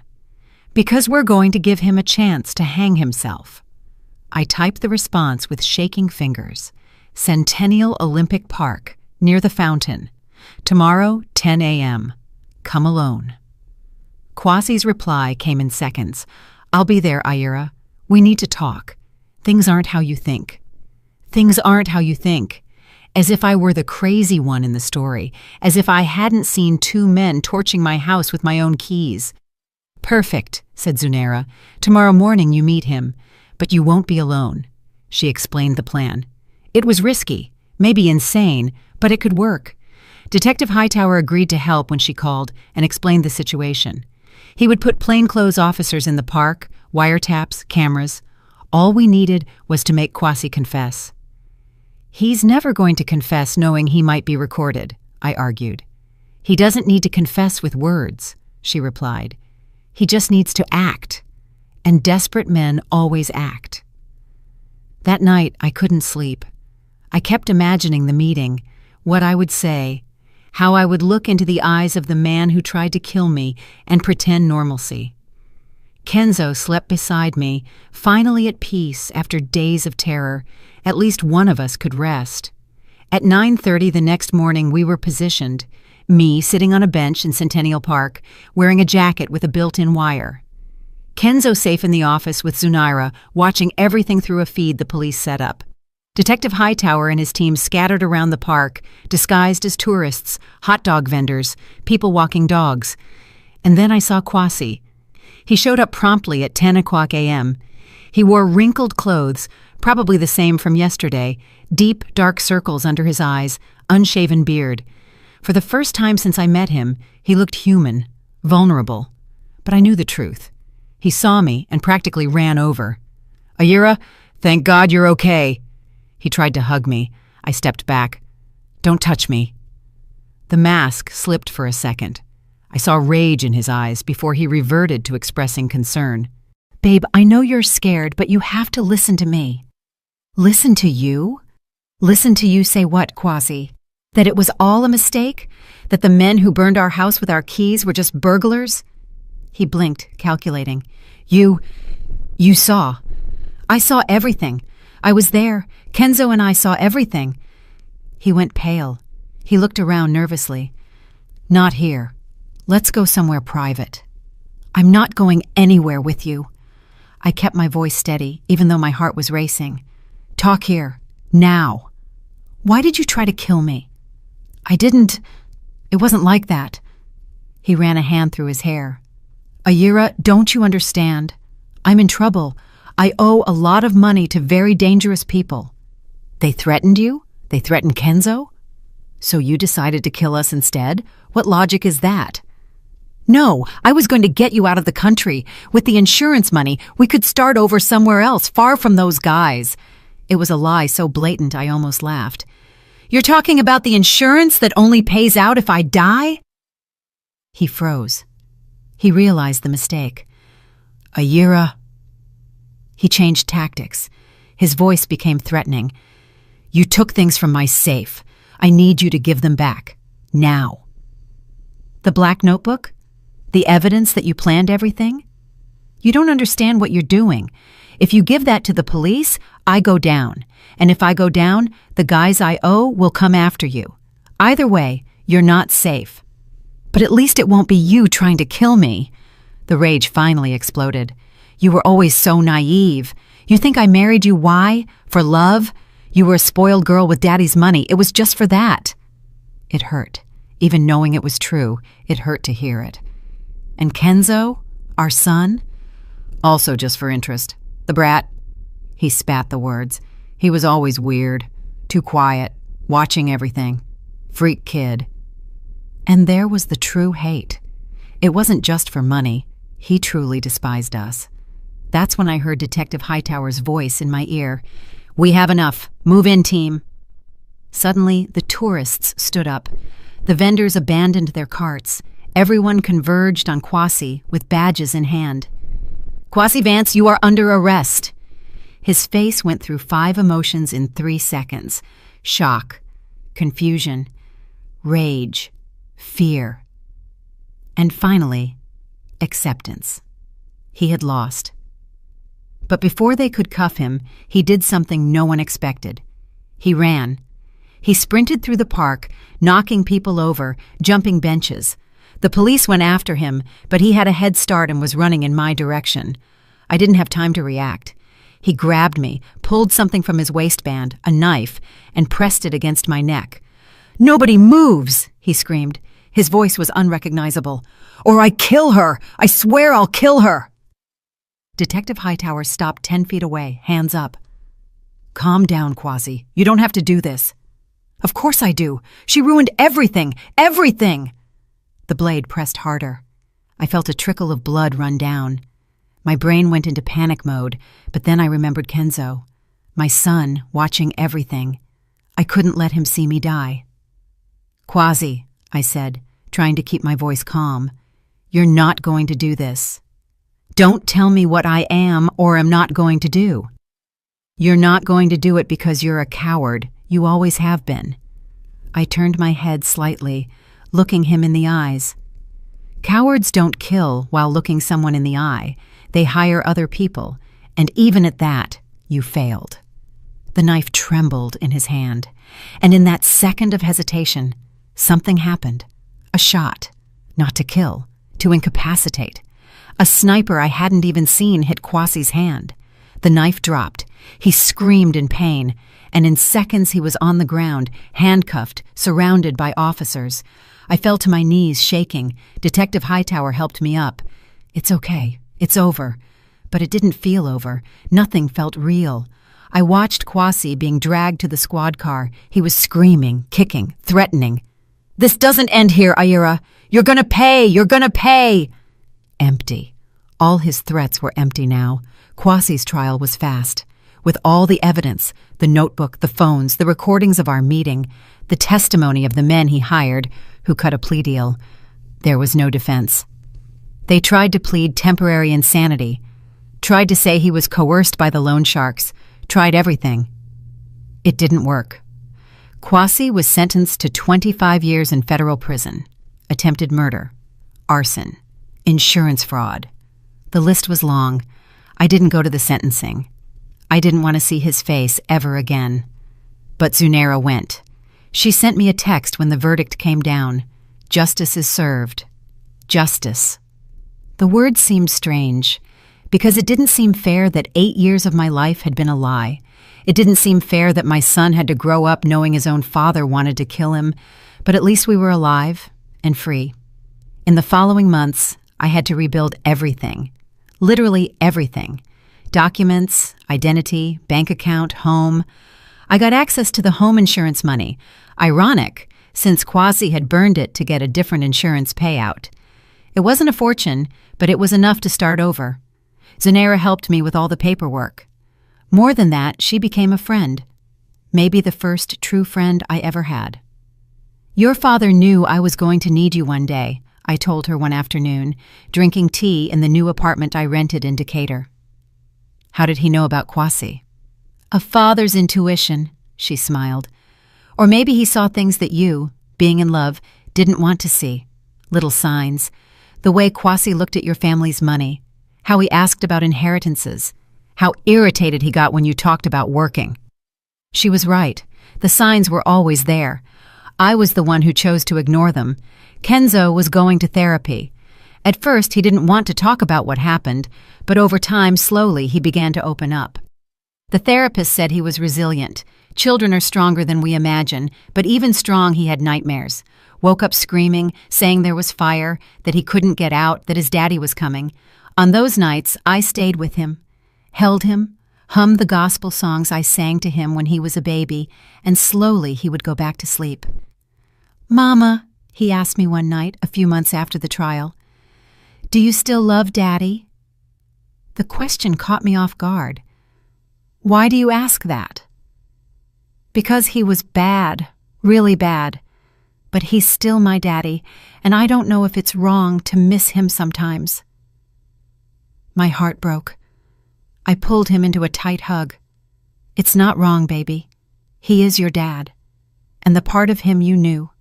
Because we're going to give him a chance to hang himself. I typed the response with shaking fingers. Centennial Olympic Park, near the fountain. Tomorrow, 10 a.m. Come alone. Quasi's reply came in seconds. I'll be there, Aira. We need to talk. Things aren't how you think. Things aren't how you think. As if I were the crazy one in the story. As if I hadn't seen 2 men torching my house with my own keys. Perfect, said Zunera. Tomorrow morning you meet him, but you won't be alone. She explained the plan. It was risky, maybe insane, but it could work. Detective Hightower agreed to help when she called and explained the situation. He would put plainclothes officers in the park, wiretaps, cameras. All we needed was to make Quasi confess. He's never going to confess knowing he might be recorded, I argued. He doesn't need to confess with words, she replied. He just needs to act, and desperate men always act. That night, I couldn't sleep. I kept imagining the meeting, what I would say, how I would look into the eyes of the man who tried to kill me and pretend normalcy. Kenzo slept beside me, finally at peace after days of terror. At least one of us could rest. At 9:30 the next morning, we were positioned. Me sitting on a bench in Centennial Park, wearing a jacket with a built-in wire. Kenzo safe in the office with Zunera, watching everything through a feed the police set up. Detective Hightower and his team scattered around the park, disguised as tourists, hot dog vendors, people walking dogs. And then I saw Quasi. He showed up promptly at 10 o'clock a.m. He wore wrinkled clothes, probably the same from yesterday, deep, dark circles under his eyes, unshaven beard. For the first time since I met him, he looked human, vulnerable. But I knew the truth. He saw me and practically ran over. Aira, thank God you're okay. He tried to hug me. I stepped back. Don't touch me. The mask slipped for a second. I saw rage in his eyes before he reverted to expressing concern. Babe, I know you're scared, but you have to listen to me. Listen to you? Listen to you say what, Kwasi? That it was all a mistake? That the men who burned our house with our keys were just burglars? He blinked, calculating. You saw. I saw everything. I was there. Kenzo and I saw everything. He went pale. He looked around nervously. Not here. Let's go somewhere private. I'm not going anywhere with you. I kept my voice steady, even though my heart was racing. Talk here. Now. Why did you try to kill me? I didn't. It wasn't like that. He ran a hand through his hair. Ayira, don't you understand? I'm in trouble. I owe a lot of money to very dangerous people. They threatened you? They threatened Kenzo? So you decided to kill us instead? What logic is that? No, I was going to get you out of the country. With the insurance money, we could start over somewhere else, far from those guys. It was a lie so blatant I almost laughed. You're talking about the insurance that only pays out if I die? He froze. He realized the mistake. Ayira. He changed tactics. His voice became threatening. You took things from my safe. I need you to give them back. Now. The black notebook? The evidence that you planned everything? You don't understand what you're doing. If you give that to the police, I go down. And if I go down, the guys I owe will come after you. Either way, you're not safe. But at least it won't be you trying to kill me. The rage finally exploded. You were always so naive. You think I married you why? For love? You were a spoiled girl with daddy's money. It was just for that. It hurt. Even knowing it was true, it hurt to hear it. And Kenzo, our son? Also just for interest. The brat. He spat the words. He was always weird. Too quiet. Watching everything. Freak kid. And there was the true hate. It wasn't just for money. He truly despised us. That's when I heard Detective Hightower's voice in my ear. We have enough. Move in, team. Suddenly, the tourists stood up. The vendors abandoned their carts. Everyone converged on Kwasi with badges in hand. Kwasi Vance, you are under arrest. His face went through 5 emotions in 3 seconds. Shock, confusion, rage, fear, and finally, acceptance. He had lost. But before they could cuff him, he did something no one expected. He ran. He sprinted through the park, knocking people over, jumping benches. The police went after him, but he had a head start and was running in my direction. I didn't have time to react. He grabbed me, pulled something from his waistband, a knife, and pressed it against my neck. "Nobody moves!" he screamed. His voice was unrecognizable. "Or I kill her! I swear I'll kill her!" Detective Hightower stopped 10 feet away, hands up. "Calm down, Kwasi. You don't have to do this." "Of course I do. She ruined everything! Everything!" The blade pressed harder. I felt a trickle of blood run down. My brain went into panic mode, but then I remembered Kenzo, my son, watching everything. I couldn't let him see me die. "Kwasi," I said, trying to keep my voice calm, "you're not going to do this. Don't tell me what I am or am not going to do. You're not going to do it because you're a coward. You always have been." I turned my head slightly, looking him in the eyes. Cowards don't kill while looking someone in the eye. They hire other people, and even at that, you failed. The knife trembled in his hand, and in that second of hesitation, something happened. A shot, not to kill, to incapacitate. A sniper I hadn't even seen hit Kwasi's hand. The knife dropped. He screamed in pain, and in seconds he was on the ground, handcuffed, surrounded by officers. I fell to my knees, shaking. Detective Hightower helped me up. "It's okay. It's over." But it didn't feel over. Nothing felt real. I watched Kwasi being dragged to the squad car. He was screaming, kicking, threatening. "This doesn't end here, Ayira. You're gonna pay! You're gonna pay!" Empty. All his threats were empty now. Kwasi's trial was fast. With all the evidence, the notebook, the phones, the recordings of our meeting, the testimony of the men he hired, who cut a plea deal, there was no defense. They tried to plead temporary insanity, tried to say he was coerced by the loan sharks, tried everything. It didn't work. Kwasi was sentenced to 25 years in federal prison, attempted murder, arson, insurance fraud. The list was long. I didn't go to the sentencing. I didn't want to see his face ever again. But Zunaira went. She sent me a text when the verdict came down. Justice is served. Justice. The word seemed strange, because it didn't seem fair that 8 years of my life had been a lie. It didn't seem fair that my son had to grow up knowing his own father wanted to kill him, but at least we were alive and free. In the following months, I had to rebuild everything. Literally everything. Documents, identity, bank account, home. I got access to the home insurance money. Ironic, since Kwasi had burned it to get a different insurance payout. It wasn't a fortune, but it was enough to start over. Zunaira helped me with all the paperwork. More than that, she became a friend. Maybe the first true friend I ever had. Your father knew I was going to need you one day, I told her one afternoon, drinking tea in the new apartment I rented in Decatur. How did he know about Kwasi? A father's intuition, she smiled. Or maybe he saw things that you, being in love, didn't want to see. Little signs. The way Kwasi looked at your family's money. How he asked about inheritances. How irritated he got when you talked about working. She was right. The signs were always there. I was the one who chose to ignore them. Kenzo was going to therapy. At first, he didn't want to talk about what happened, but over time, slowly, he began to open up. The therapist said he was resilient. Children are stronger than we imagine, but even strong, he had nightmares. Woke up screaming, saying there was fire, that he couldn't get out, that his daddy was coming. On those nights, I stayed with him, held him, hummed the gospel songs I sang to him when he was a baby, and slowly he would go back to sleep. "Mama," he asked me one night, a few months after the trial, "do you still love Daddy?" The question caught me off guard. Why do you ask that? Because he was bad, really bad. But he's still my daddy, and I don't know if it's wrong to miss him sometimes. My heart broke. I pulled him into a tight hug. It's not wrong, baby. He is your dad. And the part of him you knew,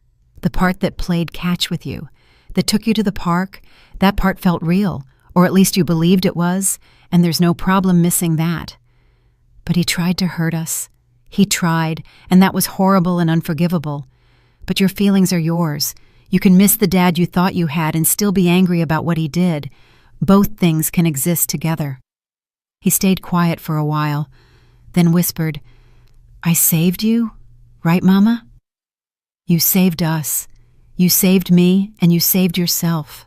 the part that played catch with you, that took you to the park, that part felt real, or at least you believed it was, and there's no problem missing that. But he tried to hurt us. He tried, and that was horrible and unforgivable. But your feelings are yours. You can miss the dad you thought you had and still be angry about what he did. Both things can exist together. He stayed quiet for a while, then whispered, "I saved you, right, Mama? You saved us. You saved me, and you saved yourself.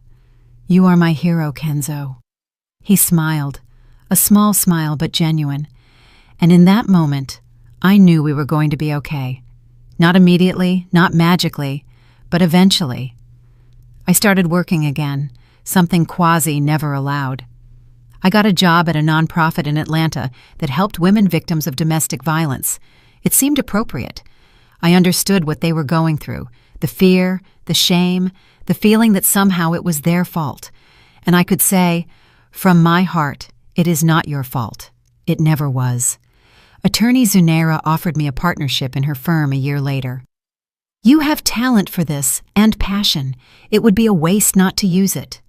You are my hero, Kenzo." He smiled, a small smile but genuine. And in that moment, I knew we were going to be okay. Not immediately, not magically, but eventually. I started working again, something Kwasi never allowed. I got a job at a nonprofit in Atlanta that helped women victims of domestic violence. It seemed appropriate. I understood what they were going through, the fear, the shame, the feeling that somehow it was their fault. And I could say, from my heart, it is not your fault. It never was. Attorney Zunaira offered me a partnership in her firm a year later. "You have talent for this, and passion. It would be a waste not to use it."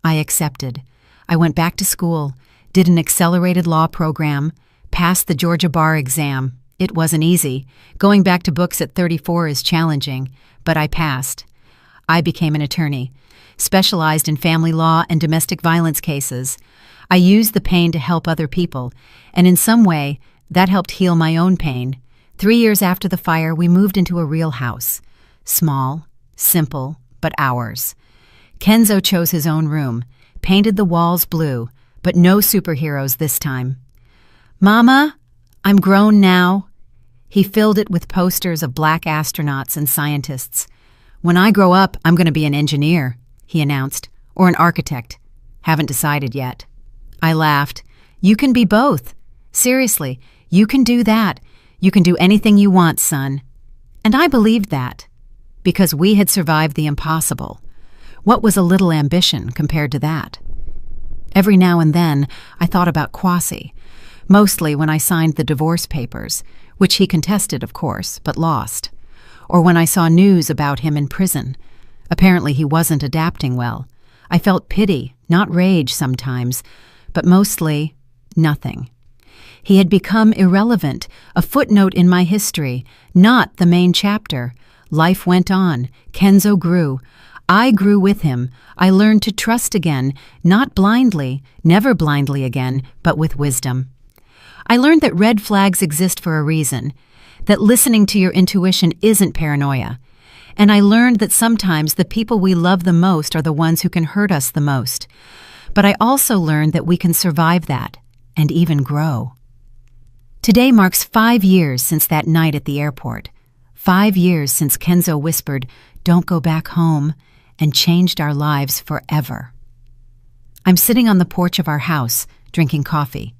I accepted. I went back to school, did an accelerated law program, passed the Georgia bar exam. It wasn't easy. Going back to books at 34 is challenging, but I passed. I became an attorney, specialized in family law and domestic violence cases. I used the pain to help other people, and in some way, that helped heal my own pain. 3 years after the fire, we moved into a real house. Small, simple, but ours. Kenzo chose his own room, painted the walls blue, but no superheroes this time. "Mama, I'm grown now." He filled it with posters of black astronauts and scientists. "When I grow up, I'm going to be an engineer," he announced, "or an architect. Haven't decided yet." I laughed. "You can be both. Seriously, you can do that. You can do anything you want, son." And I believed that, because we had survived the impossible. What was a little ambition compared to that? Every now and then, I thought about Kwasi, mostly when I signed the divorce papers, which he contested, of course, but lost. or when I saw news about him in prison. Apparently he wasn't adapting well. I felt pity, not rage sometimes, but mostly nothing. He had become irrelevant, a footnote in my history, not the main chapter. Life went on. Kenzo grew. I grew with him. I learned to trust again, not blindly, never blindly again, but with wisdom. I learned that red flags exist for a reason, that listening to your intuition isn't paranoia. And I learned that sometimes the people we love the most are the ones who can hurt us the most. But I also learned that we can survive that, and even grow. Today marks 5 years since that night at the airport. 5 years since Kenzo whispered, "Don't go back home," and changed our lives forever. I'm sitting on the porch of our house, drinking coffee.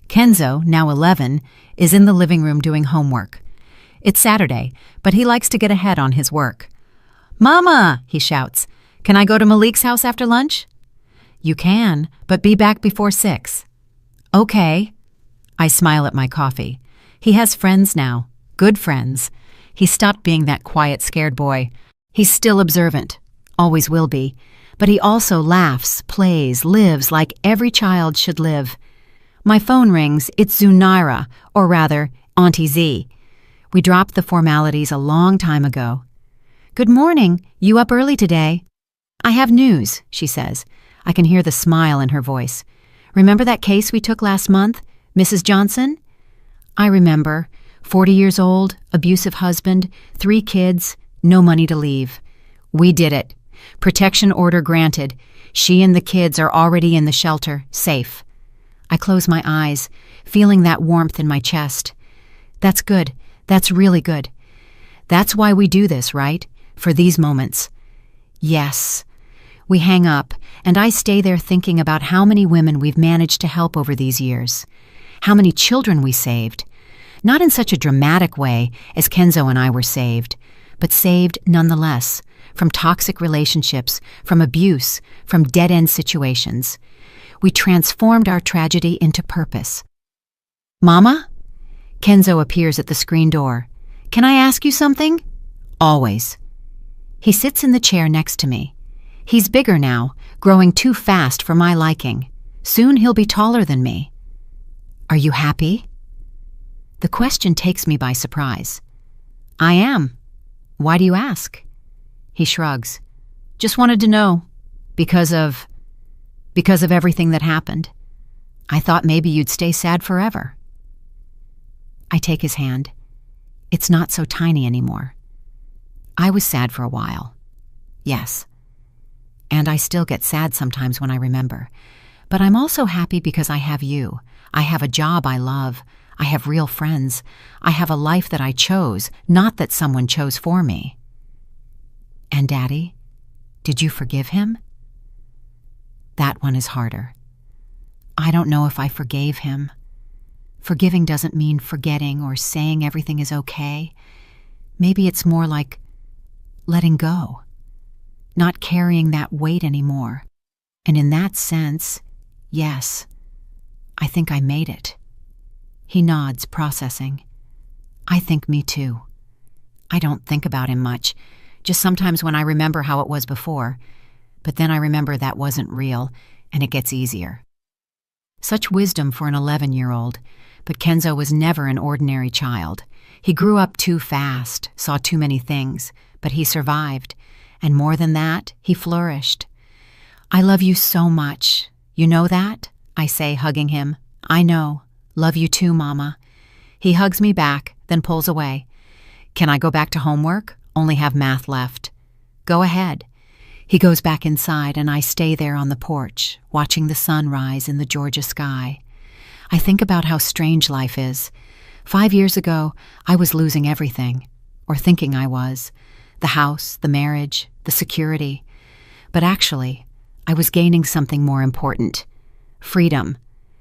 Kenzo, now 11, is in the living room doing homework. It's Saturday, but he likes to get ahead on his work. "Mama," he shouts, "can I go to Malik's house after lunch?" "You can, but be back before 6. "Okay." I smile at my coffee. He has friends now, good friends. He stopped being that quiet, scared boy. He's still observant, always will be, but he also laughs, plays, lives like every child should live. My phone rings. It's Zunaira, or rather, Auntie Z. We dropped the formalities a long time ago. "Good morning. You up early today?" "I have news," she says. I can hear the smile in her voice. "Remember that case we took last month? Mrs. Johnson?" I remember. 40 years old, abusive husband, 3 kids, no money to leave. We did it. Protection order granted. She and the kids are already in the shelter, safe. I close my eyes, feeling that warmth in my chest. That's good. That's really good. That's why we do this, right? For these moments. Yes. We hang up, and I stay there thinking about how many women we've managed to help over these years. How many children we saved. Not in such a dramatic way as Kenzo and I were saved, but saved nonetheless, from toxic relationships, from abuse, from dead-end situations. We transformed our tragedy into purpose. "Mama?" Kenzo appears at the screen door. "Can I ask you something?" "Always." He sits in the chair next to me. He's bigger now, growing too fast for my liking. Soon he'll be taller than me. "Are you happy?" The question takes me by surprise. "I am. Why do you ask?" He shrugs. "Just wanted to know. Because of everything that happened. I thought maybe you'd stay sad forever." I take his hand. It's not so tiny anymore. I was sad for a while. Yes. And I still get sad sometimes when I remember. But I'm also happy because I have you. I have a job I love. I have real friends. I have a life that I chose, not that someone chose for me. "And Daddy, did you forgive him?" That one is harder. I don't know if I forgave him. Forgiving doesn't mean forgetting or saying everything is okay. Maybe it's more like letting go, not carrying that weight anymore. And in that sense, yes, I think I made it. He nods, processing. I think me too. I don't think about him much, just sometimes when I remember how it was before. But then I remember that wasn't real, and it gets easier. Such wisdom for an 11-year-old, but Kenzo was never an ordinary child. He grew up too fast, saw too many things, but he survived. And more than that, he flourished. "I love you so much. You know that?" I say, hugging him. "I know. Love you too, Mama." He hugs me back, then pulls away. "Can I go back to homework? Only have math left." "Go ahead." He goes back inside, and I stay there on the porch, watching the sun rise in the Georgia sky. I think about how strange life is. 5 years ago, I was losing everything, or thinking I was. The house, the marriage, the security. But actually, I was gaining something more important. Freedom.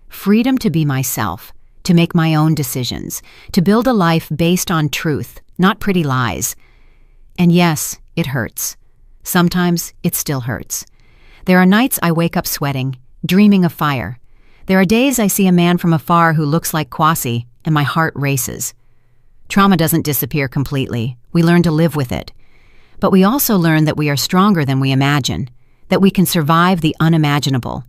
Freedom to be myself, to make my own decisions, to build a life based on truth, not pretty lies. And yes, it hurts. Sometimes it still hurts. There are nights I wake up sweating, dreaming of fire. There are days I see a man from afar who looks like Kwasi, and my heart races. Trauma doesn't disappear completely. We learn to live with it. But we also learn that we are stronger than we imagine, that we can survive the unimaginable,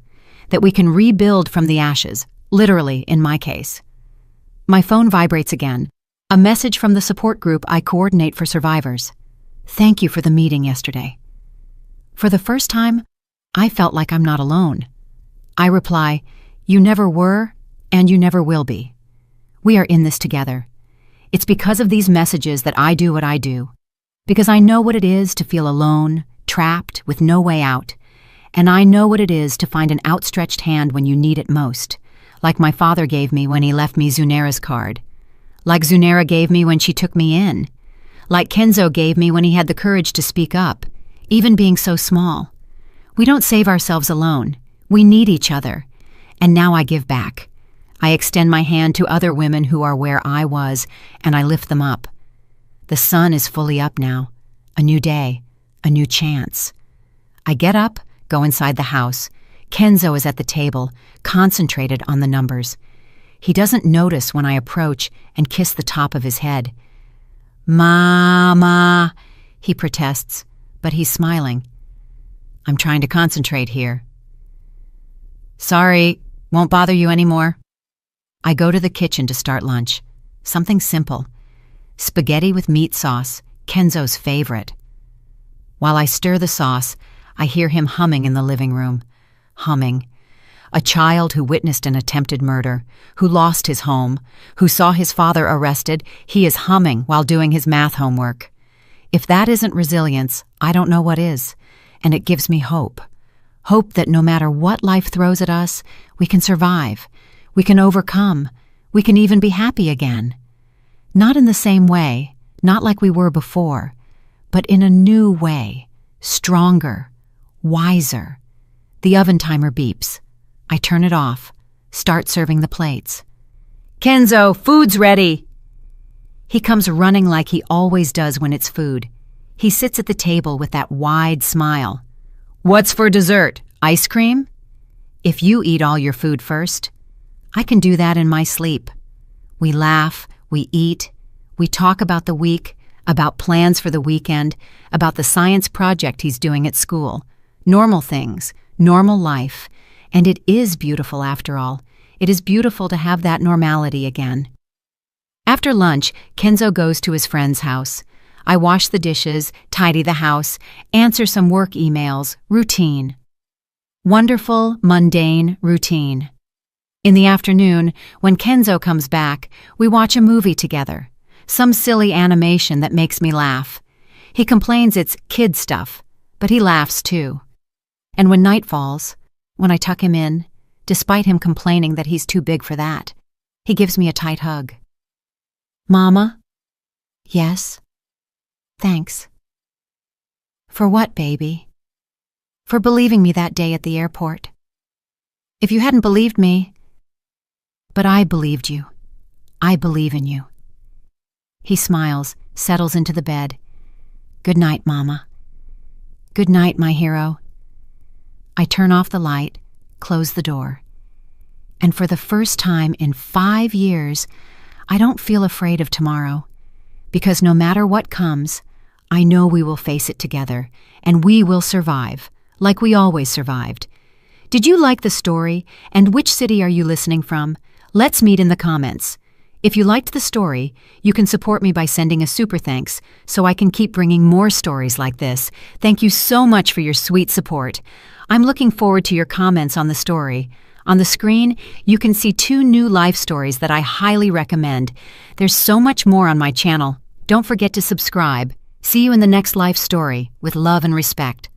that we can rebuild from the ashes, literally in my case. My phone vibrates again. A message from the support group I coordinate for survivors. Thank you for the meeting yesterday. For the first time, I felt like I'm not alone. I reply, you never were, and you never will be. We are in this together. It's because of these messages that I do what I do. Because I know what it is to feel alone, trapped, with no way out. And I know what it is to find an outstretched hand when you need it most. Like my father gave me when he left me Zunera's card. Like Zunera gave me when she took me in. Like Kenzo gave me when he had the courage to speak up, even being so small. We don't save ourselves alone. We need each other. And now I give back. I extend my hand to other women who are where I was, and I lift them up. The sun is fully up now. A new day. A new chance. I get up, go inside the house. Kenzo is at the table, concentrated on the numbers. He doesn't notice when I approach and kiss the top of his head. Mama, he protests, but he's smiling. I'm trying to concentrate here. Sorry, won't bother you anymore. I go to the kitchen to start lunch. Something simple. Spaghetti with meat sauce, Kenzo's favorite. While I stir the sauce, I hear him humming in the living room. Humming. A child who witnessed an attempted murder, who lost his home, who saw his father arrested, he is humming while doing his math homework. If that isn't resilience, I don't know what is, and it gives me hope. Hope that no matter what life throws at us, we can survive, we can overcome, we can even be happy again. Not in the same way, not like we were before, but in a new way, stronger, wiser. The oven timer beeps. I turn it off, start serving the plates. Kenzo, food's ready! He comes running like he always does when it's food. He sits at the table with that wide smile. What's for dessert? Ice cream? If you eat all your food first. I can do that in my sleep. We laugh, we eat, we talk about the week, about plans for the weekend, about the science project he's doing at school. Normal things, normal life. And it is beautiful after all. It is beautiful to have that normality again. After lunch, Kenzo goes to his friend's house. I wash the dishes, tidy the house, answer some work emails, routine. Wonderful, mundane routine. In the afternoon, when Kenzo comes back, we watch a movie together. Some silly animation that makes me laugh. He complains it's kid stuff, but he laughs too. And when night falls, when I tuck him in, despite him complaining that he's too big for that, he gives me a tight hug. Mama? Yes? Thanks. For what, baby? For believing me that day at the airport. If you hadn't believed me... But I believed you. I believe in you. He smiles, settles into the bed. Good night, Mama. Good night, my hero. I turn off the light, close the door. And for the first time in 5 years, I don't feel afraid of tomorrow. Because no matter what comes, I know we will face it together, and we will survive, like we always survived. Did you like the story, and which city are you listening from? Let's meet in the comments. If you liked the story, you can support me by sending a super thanks so I can keep bringing more stories like this. Thank you so much for your sweet support. I'm looking forward to your comments on the story. On the screen, you can see 2 new life stories that I highly recommend. There's so much more on my channel. Don't forget to subscribe. See you in the next life story with love and respect.